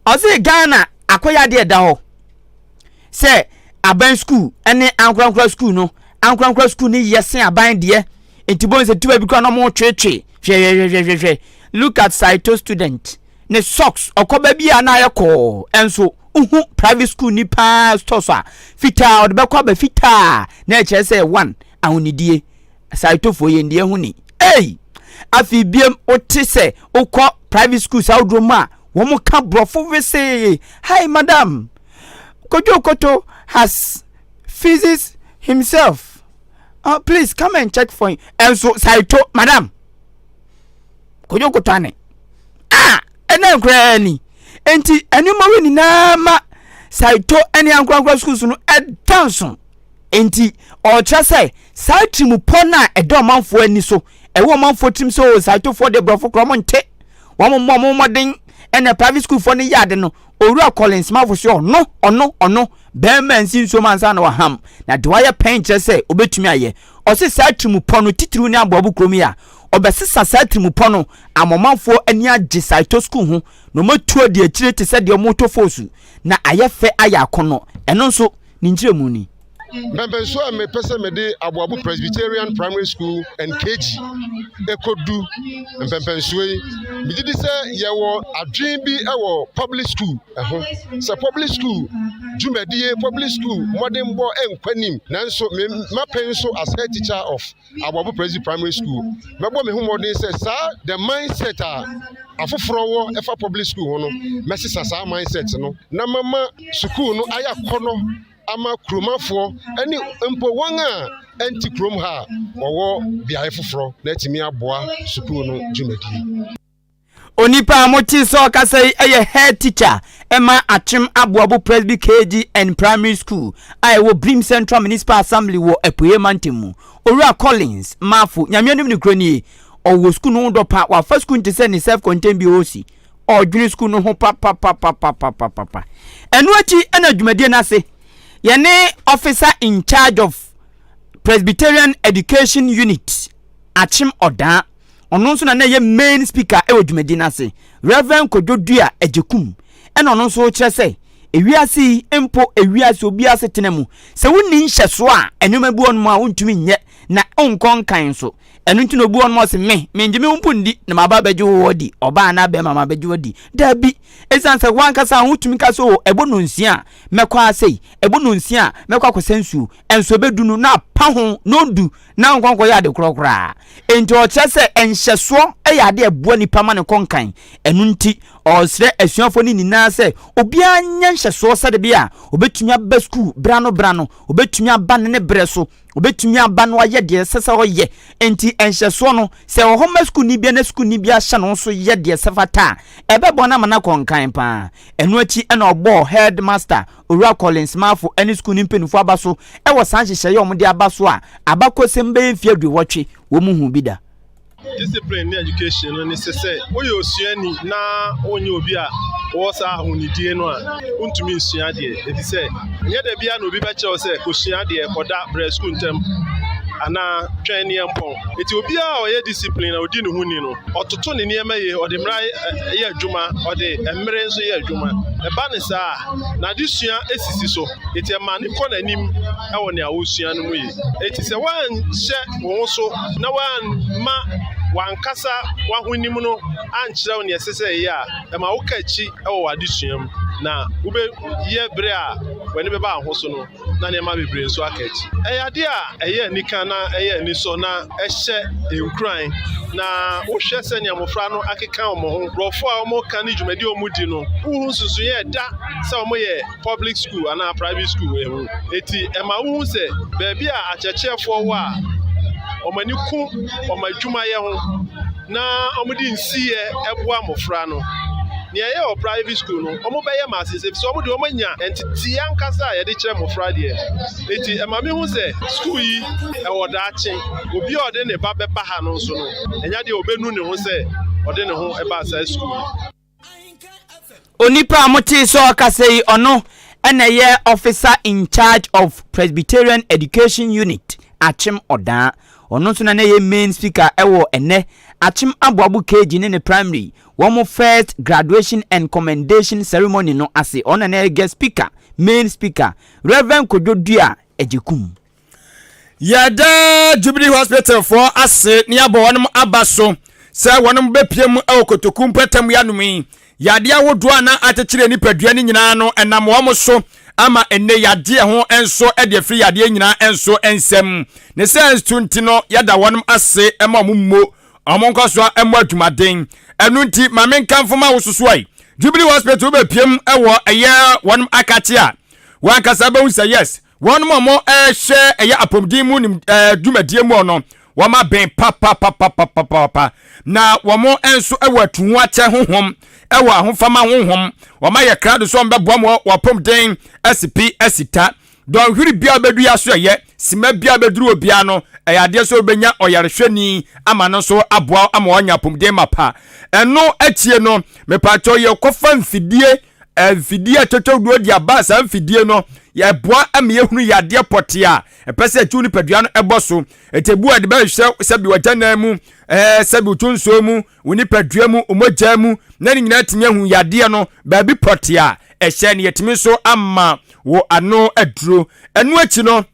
o say Ghana akoya de da ho say aban school ene ankrankra school no ankrankra school ni yesen aban de entibon se tuba bi kwa no mo twetwe hwe look at Saito student ne socks okoba bia na ayeko enso uhu private school ni pa stosa fita od be kwa ba fita na eche say one ahunidie Saito fo ye ndie huni afi biem ote se ukọ private school saudroma wo mo ka brofo we say hi madam Koto has physics himself please come and check for him and so Saito madam Koto ane ena nkra ni enti enuma we ni na ma Saito ene ankwankwa schools no edanso enti o tra say Saitrim pona edo manfo ani so ewo manfo tim so Saito for the brofo kromo nte wo mo modern ene private school for ni yade no Owura Collins mafo so ono beman sin so mansa na waham na de waya pen kire say obetumi aye o se Saitrim pono titiru ni abobu kromi a obesesa Saitrim pono amomanfo ani age Saito school ho no matuo de akire te se de moto fosu na ayefe aya akono eno nso ni nkire mu ni Mbembenso a me pese me de Aboabu Presbyterian Primary School and KG ekodu mbembenso yi bigidi se ye wo adwen bi e wo public school so public school jumedie public school modern bo enkwanim nanso me mapen so as head teacher of Aboabu Presbyterian Primary School mebo me hu modern say sir the mindset afoforo wo efa public school ho no mesisa sa mindset no na mama school no aya kono ama kromafo ani mpo wanga anti krom ha owo bia foforo na timi aboa school no jumadi onipa amoti so ka say eye head teacher ema atwem Aboabu Presby KG and primary school I wo Brim Central Municipal Assembly wo Apuye Mantemu Owura Collins Mafu nyamianim ni kroni owo school no do pa wa first school nti say ni self contained BOC o junior school no ho pa enu achi ena dwumadie na se yene officer in charge of Presbyterian Education Unit Achim Oda ono nso na ye main speaker e odwumadi na se Reverend Kododua Ejekum e no nso kire se ewiase empo ewiase obiase tenemu se wonni nhyeso a enwuma bi onmo a wontumi nye na onkon kan so enu nti no bu onmo se me njime umpu ndi na maba beje wodi oba na be mama beje wodi da bi esanse wankasa hotumi ka so ebono nsia mekwa asei ebono nsia mekwa kosensu enso bedunu na pa ho no du na nkonko ya de krokra enti o chese enhyeso e ya de ebuo nipa ma ne konkan enu nti osre asuafo ni nina se obi anya nhyeso sade bia obetumi aba school brano obetumi aba ne breso obetumi aba no aye de sesa oye enti enhyeso no se o homa school ni bia na school ni bia hye no so ye de sefata ebe bona mana konkan pa enu achi e na ogbo headmaster Ora Collins Mafo any school ni mpenufo abaso e wo san hye ye omde abaso a abakosem be mfie aduwotwe wo mu hu bida discipline education no necessary oyo osuani na onye obi a wo sa ahunidie no a untumi nsua de e say nye da bia na obi ba che say ko sua de koda bre school ntem ana twani empon eti obi a oye discipline na odi ne hu ni no ototo ne niema ye ode mra ye adwuma ode emre nso ye adwuma e ba ne sa na de sua esisi so eti ma ne ko na nim e wo ne awosua no mu ye eti se wan hye wo so na wan ma wankasa wahunim no ankyerɛw ne ɛsese ya ma wo kachi e wo adesuam na ube ye bre a wani beba ahoso no na ne ma bebre nso akachi eyade a eye nika na eye ni so na ehye enkran na wo hwɛ sɛ ne amofra no akeka omo ho rofo a omo ka ne dwumadi omo di no wo nsusu ye da sɛ omo ye public school ana private school ehu eti ma wo sɛ baabi a akyɛkyɛfo wo a omani ku omadwuma ye ho na omudi nsiye eboa mofra no ne ye o private school no omo beye masese so omo de omo nya entiti ankasa ye de kire mofra de eti emame hu se school yi e wodache obi ode ne ba beba ha no so no enya de obenu ne ho se ode ne ho e ba sa school onipa amoti so akasei ono ena ye officer in charge of Presbyterian Education Unit achim oda ono so na ye main speaker ewo ene achim abuabu keji ne primary one first graduation and commendation ceremony no ase ono na guest speaker main speaker Reverend Kododua Ejekum yada Jubilee Hospital for ase ni abo wonom abaso se wonom bepiem ewo kotokum petam yanumi yade awodo na atechire ni padua ni nyina no enam wo so ama enne yade ho enso e de free yade nyina enso ensem ne sense tunti no yada wonom ase ema mummo amonkoso emo adwumaden enu nti mamenkamfoma wososo ai Jubilee Hospital be piem ewo eye wonom akate a wankasa be unsa yes wonom mo hye eye apomdin mu nim dwumadie mu ono wama ben pa na womo enso ewo atuhu ache honhom ewo ahofama honhom wama ye krado so mbeboa mo wapom den SP esita don hwiri bia bedu ya so ye sima bia beduru obia no eyade so obenya oyarehwani ama no so aboa ama onya pomden mapa eno atie no mepacho ye kofa mfidie totoduo dia ba sa mfidie no ye boa ama ye hunu yade pote a epese atu ni padua no eboso etebu ade ba hwe sebi wajana mu sebi tunso mu woni padua mu omogya mu na ni nyina timi hu yade no ba bi pote a ehye ne yetimi so ama wo ano aduro enu achi no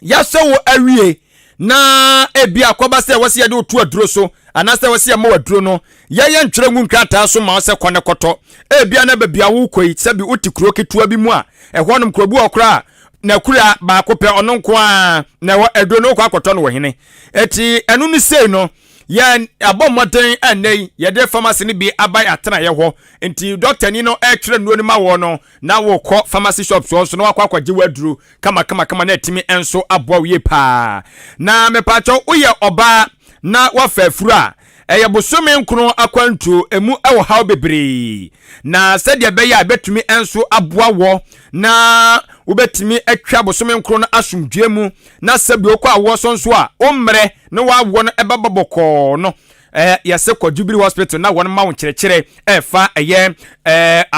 yase wo awie na ebi akoba se wose yade otu aduro so anase wose ya ma waduro no ye ntwere ngu nkrata so ma wose kone koto ebi na babia wo koi sebi utikuro ketua bi mu a ehonum krobu okra na kura ba ko pe ono nko a na wo aduro no kwa koto no wo hene eti enu ni sei no ya abomoden anei ye de pharmacy ni bi abai atena ye ho enti doctor ni no e twere nuo ni ma wo no na wo kọ pharmacy shop so no akwa kwaje waduru kama na etimi enso aboa wie pa na mepacho uye oba na wafafura eye bosome nkro akwantu emu ewo haw bebre na sede be ya betumi enso aboa wo na ubetimi atwa bosome nkro no asomdue mu na sabi okọ awo so nso a omre na wawo no ebababoko no yase kwa Jubilee Hospital na won ma won kyerɛkyerɛ fa eye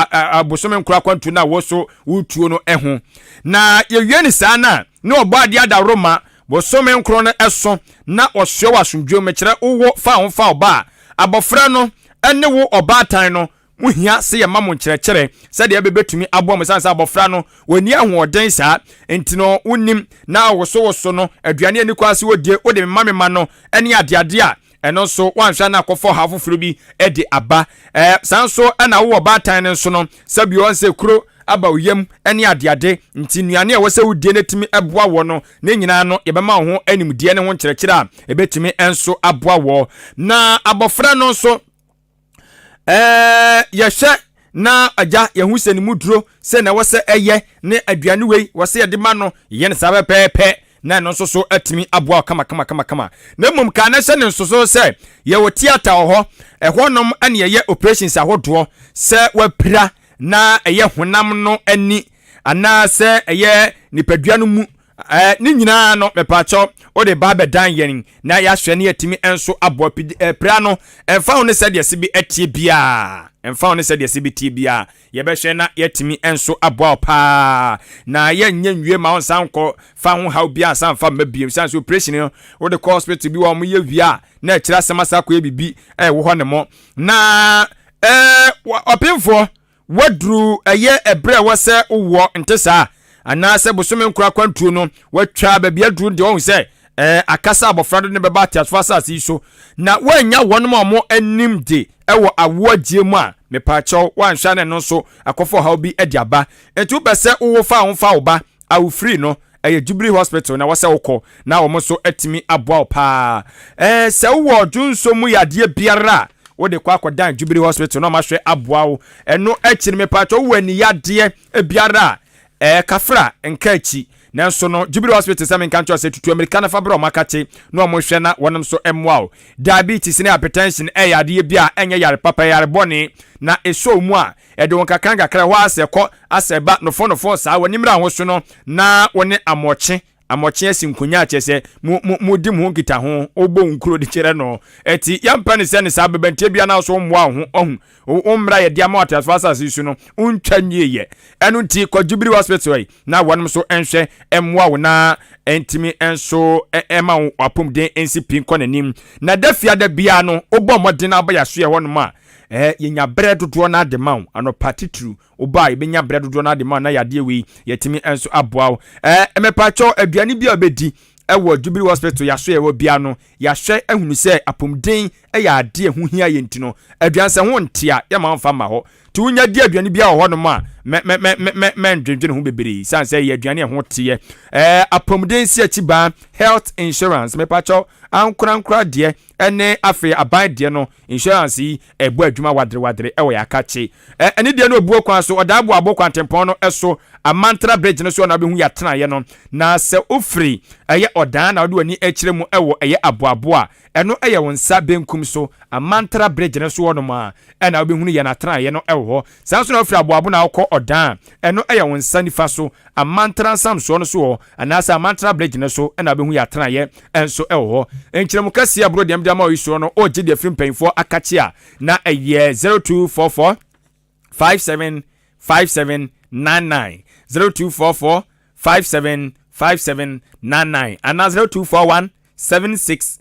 abosome nkro akwantu na wo so wutuo no ho na yewie ni saa na obade ada Roma bosome nkro no eso na osua wasundwe mekere wo fa ho fa oba abofra no ene wo obatan no muhia se ye mamo nkyerɛkyerɛ sɛ de bebetumi aboa musansa abofra no wani ahoɔden saa enti no unim na woso no aduane ani kwase wodie wode mamema no ene adeade a ɛno so wanhwa na akɔfɔ hafoforo bi de aba sanso ɛna wo obatan no so no sabi onse kuro aba oyam ene adeade nti nuane a wɔsɛ wodie netimi aboa wo no ne nyina no yebɛma ho animdie ne ho nkyerɛkyerɛ a ebetumi enso aboa wo na abofra no so yɛhwɛ na agya yehu sɛ ne muduro sɛ na wɔsɛ ɛyɛ ne aduane wei wɔsɛ yɛde ma no yɛ ne sabe pɛpɛ na no so atimi aboa kama na mmom ka na hyɛ ne nso so sɛ yɛwɔ theater hɔ ɛhɔnom ane yɛyɛ operations ahodoɔ sɛ wapira na ɛyɛ honam no ani ana sɛ ɛyɛ nipadua no mu ni nyina no mepacho o de ba bedan yen na ya hwe ne yatimi enso abo pra no emfa ho ne sede se bi etie bia emfa ho ne sede se bi tie bia ye be hwe na yatimi enso abo pa na ye nya nwie ma onsan ko fa ho haw bia san fa mabiem san so operation o de hospital bi wo mo ye wia na kira semasa ko ye bibi wo ho ne mo na opinfo wadru eye ebre wo se wo ntesa ana se bosome nkura kwantuo no watwa ba bia duru de won se akasa abofra do ne beba atiaso asase so na wanya wonmo mo anim de ewo awoagie mu a mepacho wanhwa ne no so akofo ha obi ediaba etu bese wo fa ho fa oba awu free no Jubilee Hospital na wase wokọ na wo so atimi aboa pa se wo dunso mu yade biara wo de kwa akodan Jubilee Hospital no ma hwe aboa wo eno akiri mepacho wo ani yade biara kafra nkachi nanso no Jubilee Hospital sɛ menka nkyɛ sɛ tutu Americana fabra makache no ɔmo na wɔnom so emwa diabetes ne hypertension yade bi a enye yare papa yare bɔne na eso mu a ɛde wɔn kakra hɔ asɛkɔ asɛba no fo saa wɔnimra ho so no na wɔne amɔkye asinkonya akyɛsɛ mu di mu nkita ho obo nkuro de kyerɛ no eti yampa ne sɛ ne saa bebantie bia na so mmoa ho ommra ye dia ma watasfasa sisu no untwanye ye enu nti kwa Jubilee Hospital na wɔnom so enhwɛ emmoa wo na entimi enso ema wo apomden ensi pin kɔ nanim na dafia da bia no obɔ modden abaya so ye wɔnom a yenya bread dodo na de ma ano patitru oba yebenya bread dodo na de ma na yade wi yetimi enso aboa emepacho aduane bia obedi ewo Jubilee Hospital yaso ye wo bia no yahwe ehunu sɛ apomden ya ade ehu hia ye ntino aduanse ho ntia ye ma mfa ma ho ti unya di aduane bia ho no ma me ndwendwene ho bebere san sɛ ye aduane ho tie apomden si achiba health insurance mepacho ankura de ene afi aban de no insurance yi ebo adwuma wadre ewo yakache ene de no obuo kwan so oda abo abokwan tempon no eso amantra bridge no so na be hu ya tena ye no na sɛ ofri eye odan na ode wani akire mu ewo eye aboaboa eno eye wonsa benkum so amantra bridge no so no ma ena obe hu ye na tena ye no ewo sanso na ofri aboabo na akɔ odan eno eye wonsa nifa so amantra sam so no so anasa amantra bridge no so ena obe hu ya tena ye enso ewo enkyeremu Kasiebo dem dem a oyiso no oje de film penfo akache a na eye 0244 575799 0244 575799 and 0241 76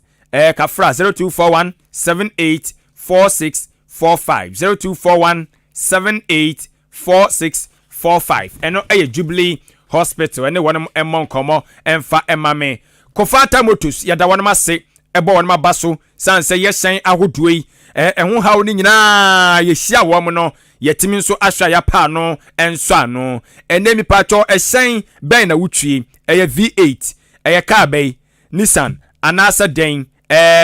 kafra 0241 784645 0241 784645 eno eye Jubilee Hospital ene wonam emon komo emfa emame Kofata Motos yada wonam ase ebo wonam abaso sanse yehyen ahoduoi ehun hawo ni nyina yehia wo no yetimi nso ahwa ya pa no enso ano enemi pacho ehyen ben na wutwie eye V8 eye car bay Nissan anasa den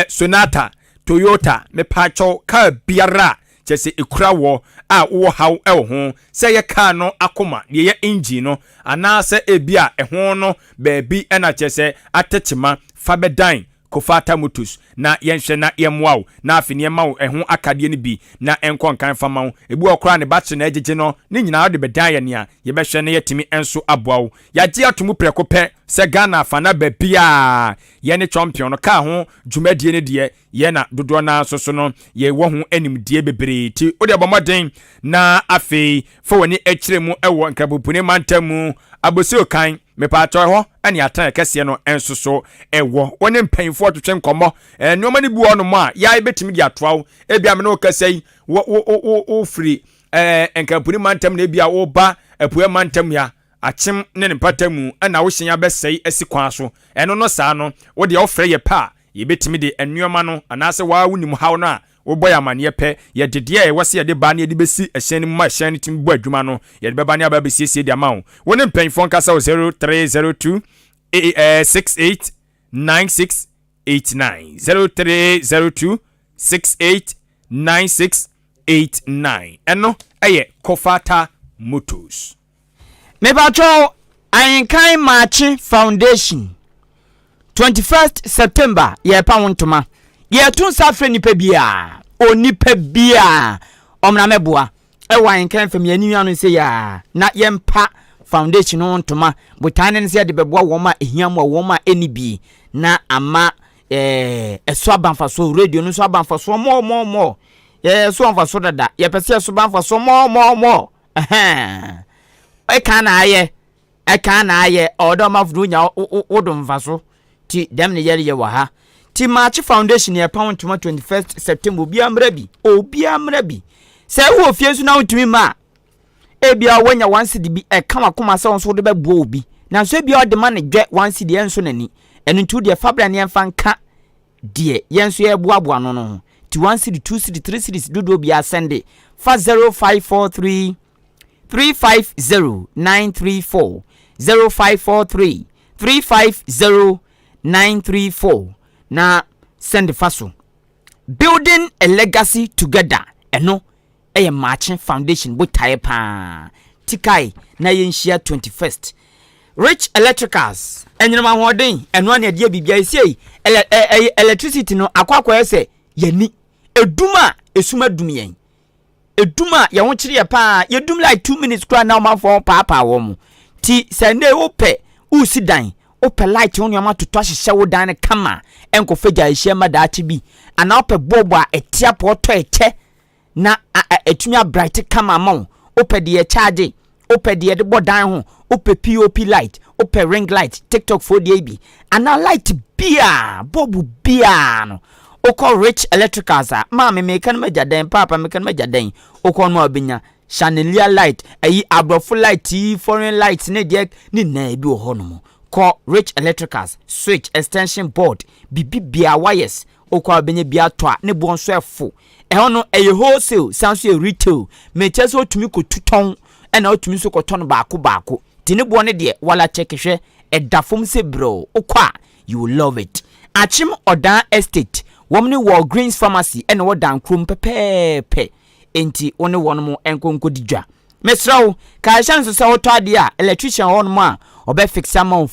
Sonata Toyota me pacho car biara chese ekura wo a wo haw ho se ye car no akoma ye engine no anasa ebia ehon no baabi na chese atechima fabedan Kofata Motos na yenhwe na yemwaw na afini yemaw ehun akade ne bi na enkon kan famaw ebu okra ne batche na ejeje no ne nyina de bedan ye ne ye behwe ne yetimi enso aboaw yaje atomu prekope se Ghana afana ba bia ye ne champion no ka ho dwumadie ne de ye na dodo na soso no ye wo ho animdie bebre ti ode abomoden na afi fo woni ekiremu ewo nkabupune mantamu abosi okan me pa to ho ene atan kese no enso so ewo woni mpanyfo twetwe nkomo nneoma ne bu ono mo a ya betimi di atoa ebia me no kase wo free enkapuni mantem na ebia wo ba apue mantem ya achim ne ne patamu na wo hyen abesei asikwan so eno no saa no wo de ofre ye pa ye betimi de nneoma no anase wa wunim hawo no a wo boy amane pe ye dede ye wose ye de ba ne de besi ehyen mu ma ehyen tim bu adwuma no ye de beba ne aba besiesie de amawo woni mpanyfo nkasa 0302 68 96 89 0302 68 96 89 eno eye Kofata Motors me patro Ahenkan March Foundation 21st September ye pa wontoma ye tun safre nipa bia onipa bia omna meboa e wa Ahenkan fam ye niwa no se ya na ye mpa foundation wontoma botane ne se de beboa wo ma ehiam wo ma enibi na ama eso abanfaso radio no so abanfaso mo so anfaso dada ye pese so abanfaso mo e kana aye odo mafdu nya wodo mfaso ti dem ne yere ye wa ha ti March Foundation ye pound 21st September obi amrabi se wo fie su na wotumi ma e bia wanya wansi di bi e kama koma se won so de bebuo obi na so bia ode ma ne dwe wansi di enso nani enu ntu de fabra ne emfa nka de yenso ye boaboa no ti 1 city 2 city 3 cities dodo bia sende fa 0543 350934 0543 350934 na send faso building a legacy together eno eye March Foundation bo tae pa tikai na yenhia 21st Rich Electricals enyema hoden eno na de bibia isi electricity no akwakwa ese yani eduma esuma dumien eduma ya won kire pa yedum like 2 minutes kra na ma for papa wo mu ti sende ope usidan ope light won yama toto hyehyɛ wo dan kama enkofagya ehye ma da ati bi ana ope bobo a etia poto eche na etunya bright kama ma ope de charge ope de de bodan ho ope pop light ope ring light tiktok 4db ana light bia bobu bia no oko Rich Electricals ma me kan majaden papa me kan majaden oko no abenya chandelier light ayi abrofo light foreign light ne de ni na bi ho no ko Rich Electricals switch extension board bibia wires oko abenya bia to ne bo nso efo no eye wholesale sanso retail me chese otumi ko tuton na otumi so ko ton baako tini bo ne de wala check hwe edafom se bro okwa you will love it achim odan estate womni Walgreens pharmacy ene wodan krom pepepe enti one mo enkonko didwa mesrawo ka chance se woto ade a electrician won mo a obe fix amount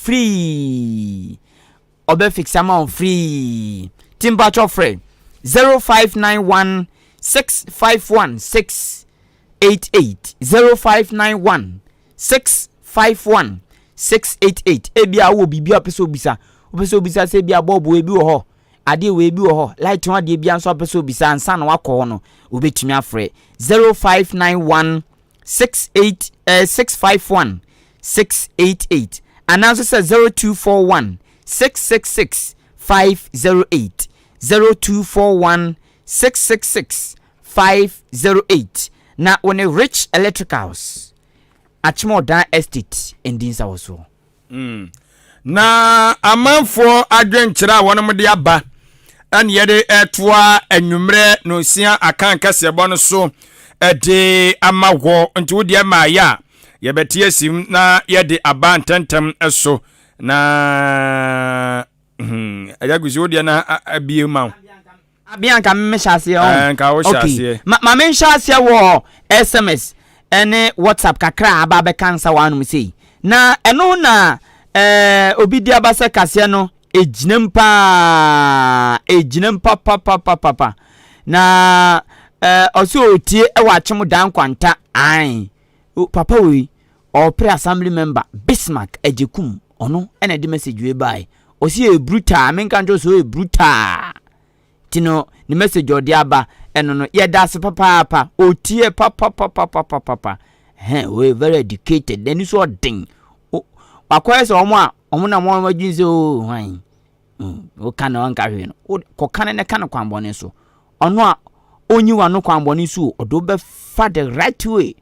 free timber chofre 0591 651 688 0591 651 688 ebia wo bibia peso bisa se bia bobo ebi wo ho ade we bi wo ho light one de bia nso peso bisa ansa na wakọ no obetumi afre 0591 651 688 announce say 0241 666 508 0241 666 508 na one Rich Electricals Achimodan Estate endinsa woso na amanfo adwenkyera wonom de aba an yede etoa anwumre no sia akan Kasiebo no so de amawo nti wodi ama ya yebetie sim na yede aba ntentem eso na ayaguzi wodi na abie ma abianka me hyase nka wo hyase ma me hyase wo SMS ene WhatsApp kakra aba be kansa wanum sei na eno na obi dia basa kase no ejinem pa na oso otie e wa chemu dan kwanta ai papa we o pre assembly member Bismarck ejekum ono ene de message we bai osi e brutal menka njo so e brutal tino ni message odi aba eno no ye das papa otie papa we very educated then so ding akoye se omo na mo adwinse o hwan o kana on ka hwe no ko kana ne kana kwambone so ono a onyi wa no kwambone so odo be fa the right way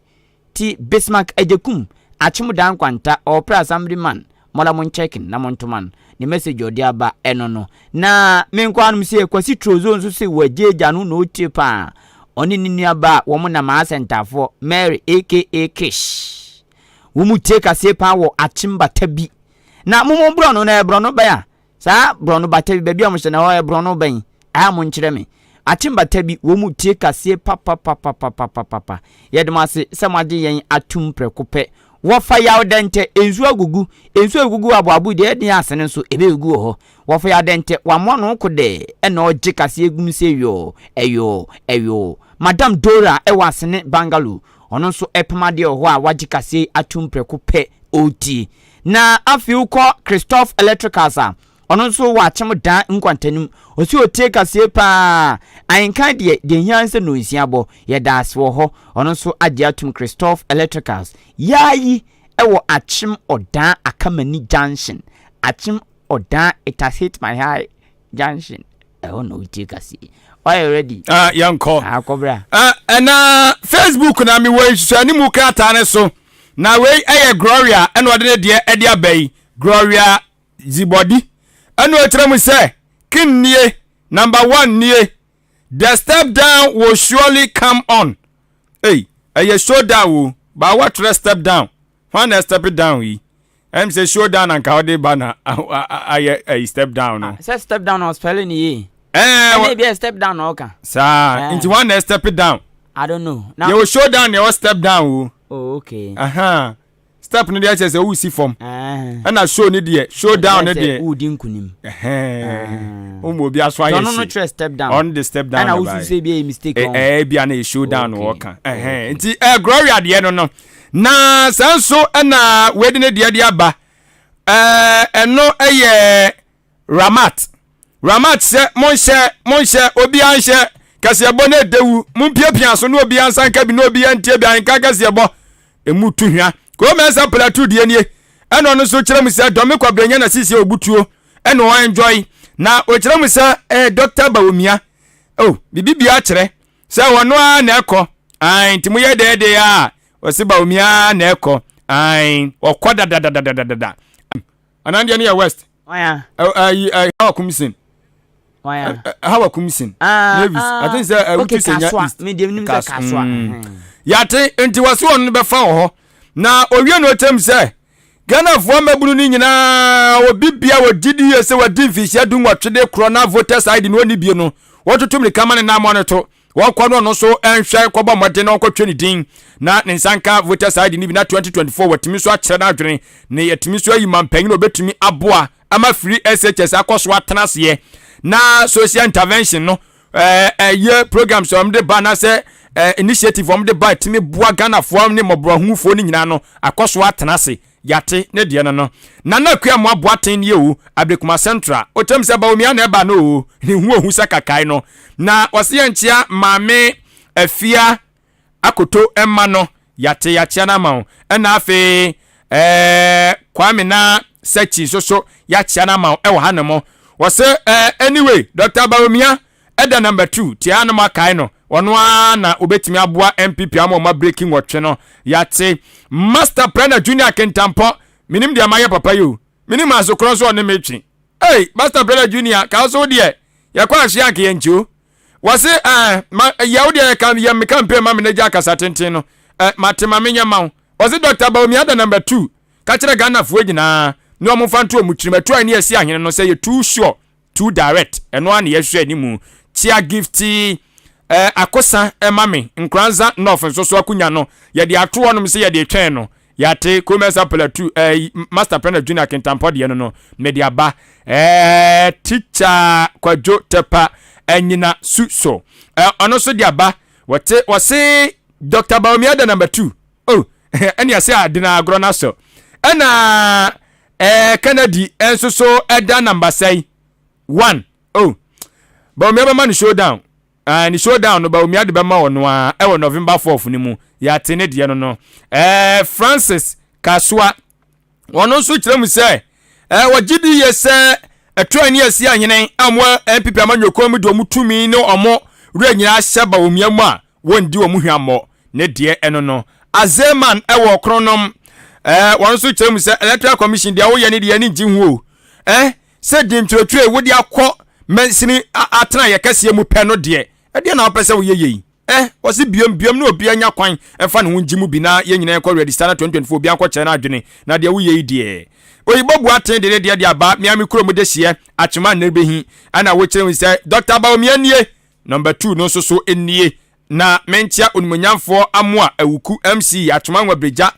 ti Bismarck ejekum achim dan kwanta or pra assembly man mola mon checking na mon toman ni message odi aba eno no na menkwa anum se kwasi trozo nso se wajeja no no tie pa oni nini aba wo mo na ma center for Mary aka Kish wo mu tie kase pa wo achimba tabi na momo bro no na bro no ba ya sa bro no ba tabi ba bia mo se na ho bro no ban a mo nkyere me achimba tabi wo mu tie kase papa yedmase se maje yen atum prekope wo fa ya odente enzu agugu abu de de asene so ebe gugu ho wo fa ya dente wa mo no kode e na oje kase egum se eyo madam Dora e wasene Bangalore ono so epamade ho a waje kase atum prekope oti na afi ko Christoph Electricals ono so wa chem dan nkwantanum osi otie kase pa Ahenkan de hianse no nsiabo ye das wo ho ono so age atum Christoph Electricals yayi ewo achem odan akamani junction achem odan it has hit my high junction no otie kase are you ready yanko akobra na Facebook na mi we so ani mu krata ne so na we Gloria eno de de ede abai Gloria Zibodi eno etrem say kinnie number 1 nie the step down will surely come on hey show down but what to step down when I step it down we say show down and how they banner I step down no say step down was spelling ye maybe a step down okay sir into one step it down I don't know now you will show down you step down okay step no dey say who see from and I show ni there show down ni there who din kunim mo bi aso aye no step down on the step down and I will say be a mistake bi na show down work nti Gloria de no na sanso na we de de aba eno Ramat se monhye obi anhye Kasiebo na dewu mumpiapia so no obi ansanka bi no obi antie bi anka Kasiebo emu tuhwa ko mensa platu die nie eno no so kire mu se dome kwabranya na sisi obutuo eno o enjoy na o kire mu se Dr. Bawumia bibibia kire se wono a na ekọ ntimo ye de ya o se Bawumia na ekọ okoda da anande ne ya west oya how kumsin oya how kumsin Davis I think say we say me dem nim say kaswa yate enti wase won be fa ho na owie no tem say Ghana fo mabunu ni nyina obibia wodidi ye se wadi mfihia dum watwede corona voters ID no ni bie no wototum ni kama ne na moneto wokọ no so enhwe kwọba mode na okọtwe ni din na ne nsanka voters ID ni bi na 2024 watimi so akere na adwene ne yatimi so ayi mampanyi no betumi aboa ama free SHS akoso atenase ye na social intervention no ye programs om de ba na se initiative om de ba timi boa Ghana fo ne mobrohufo ni nyina no akoso atenase yate ne de no na na kwa mo aboaten ye o Abrekuma Central otem se Bawumia na eba no ni hu ohu sakakai no na wase yanchia mame afia akoto emma no yate yachia na ma na afi Kwame na sechi so yachia na ma ewo hanemo wase anyway Dr. Bawumia eda number 2 ti anu makai no ono na obetimi aboa MPP amoma breaking watwe no yate Master Planner Junior Kentampo minim dia maye papa yo minim azokro so ne metwi Master Planner Junior ka so de yakwa ahia ke yancho wase yawde ya me campaign ma manager akasa tenten no matema menya ma wase Dr. Bawumia da number 2 ka kire Ghana fo nyina ne omfa nto omutrimatu ani asi ahene no say you too sure too direct eno an ye hwe ni mu chia gifty akosa emame nkranza north so akunya no ye de ato wonom se ye de twen no yate komesa platu Master Planner Junior Kentampo de no media ba teacher Kwadwo Tepa enyina suso ono so de aba wase Dr. Bawumia da number 2 eni ase adina agro na so na Kennedy enso so eda number 1 Bawumia be man showdown ni showdown no Bawumia de be ma wono a ewo November 4th ni mu ya tene de no Francis Kaswa wono so kyerɛ mu sɛ wagidi ye sɛ ɛtɔani asi anyene amwa MPP amanyɔkɔ mu de ɔmu tumi ne ɔmo wura nyina hyɛ ba omia mu a wondi ɔmu hwammɔ ne de ɛno no azeman ɛwɔ kronom wono so kyerɛ mu sɛ electoral commission de awoyɛ ne de ne ngji hu sɛ dimtwetwe wodi akɔ mensini atena yɛ kɛseɛ mu pɛ no de ɛde na wopɛ sɛ woyɛ yei wasi biom no obi anya kwan ɛfa ne ho ngji mu bi na yɛ nyina ɛkɔ register na 2024 obi akɔ kyerɛ na adwene na de woyɛ yi de oyibobu aten de aba miami kuro mu de hye achema na behi ana wo kyerɛ sɛ Dr. Bawumia nie number 2 no so enie na mentia onumonyamfo amoa awuku MC achema nwabreja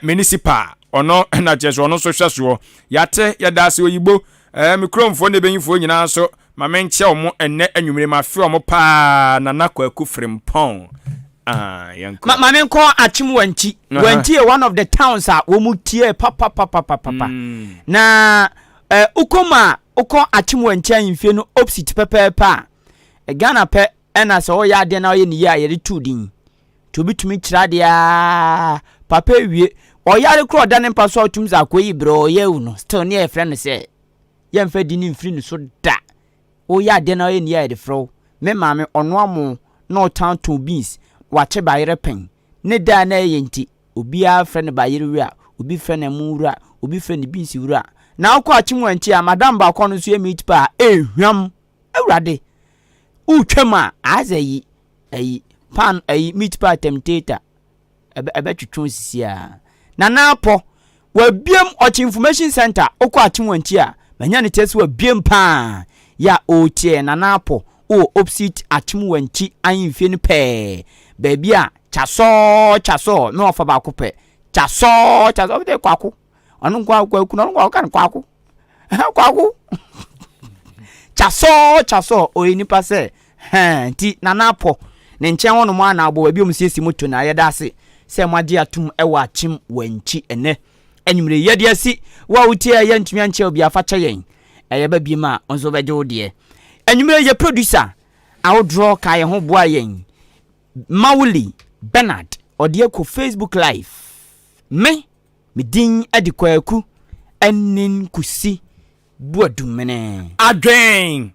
municipal ono na cheso ono so hweso yate yadase oyibo mikromfo ne benyifo nyina so ma mentia omo enne anwumire ma fe omo pa na nakwaku frimpon Mame ko achim wanchi one of the towns a wo mu tie papa na ukoma uko achim wanchi anfie no opposite pepepa Ghana pe ena se wo ya de na ye ni ya ye de din to bitumi kira de a papa wie o yare kro da ne mpa so atum za koyi bro ye uno still ne e friend se ye mfa di ni mfiri ni so da o ya de na ye ni ya de fro me mame ono amo no town to beans wache bayere pen ne da na yenti obi a frɛ ne bayere wi a obi frɛ ne mu wura obi frɛ ne binsi wura na akɔ achimwa nti a madam ba kɔ no so meet pa ehwam awurade utwema azayi pan meet pa temptator ebetwetwe sisia na napo wa biem ochi information center okɔ achimwa nti a manya ne tesi wa biem pa ya otie na napo o opposite achimwa nti anfie ne pe baby a chaso me ofa ba ko pe chaso de kwaku onu kwaku no kwaku kan kwaku chaso o ni pa se ti nanapo ne nche hono mo ana abo baby o msiesi moto na yeda ase se moagye atum ewa achim wanchi ene enwumre yede asi wa utie ya ntumi anche obi afa che yen eye ba bi ma onso beje ode enwumre ye producer a draw ka ye ho boa yen Mauli Bernard Odieko Facebook Live me din adikwaku enin kusi buadumene adwen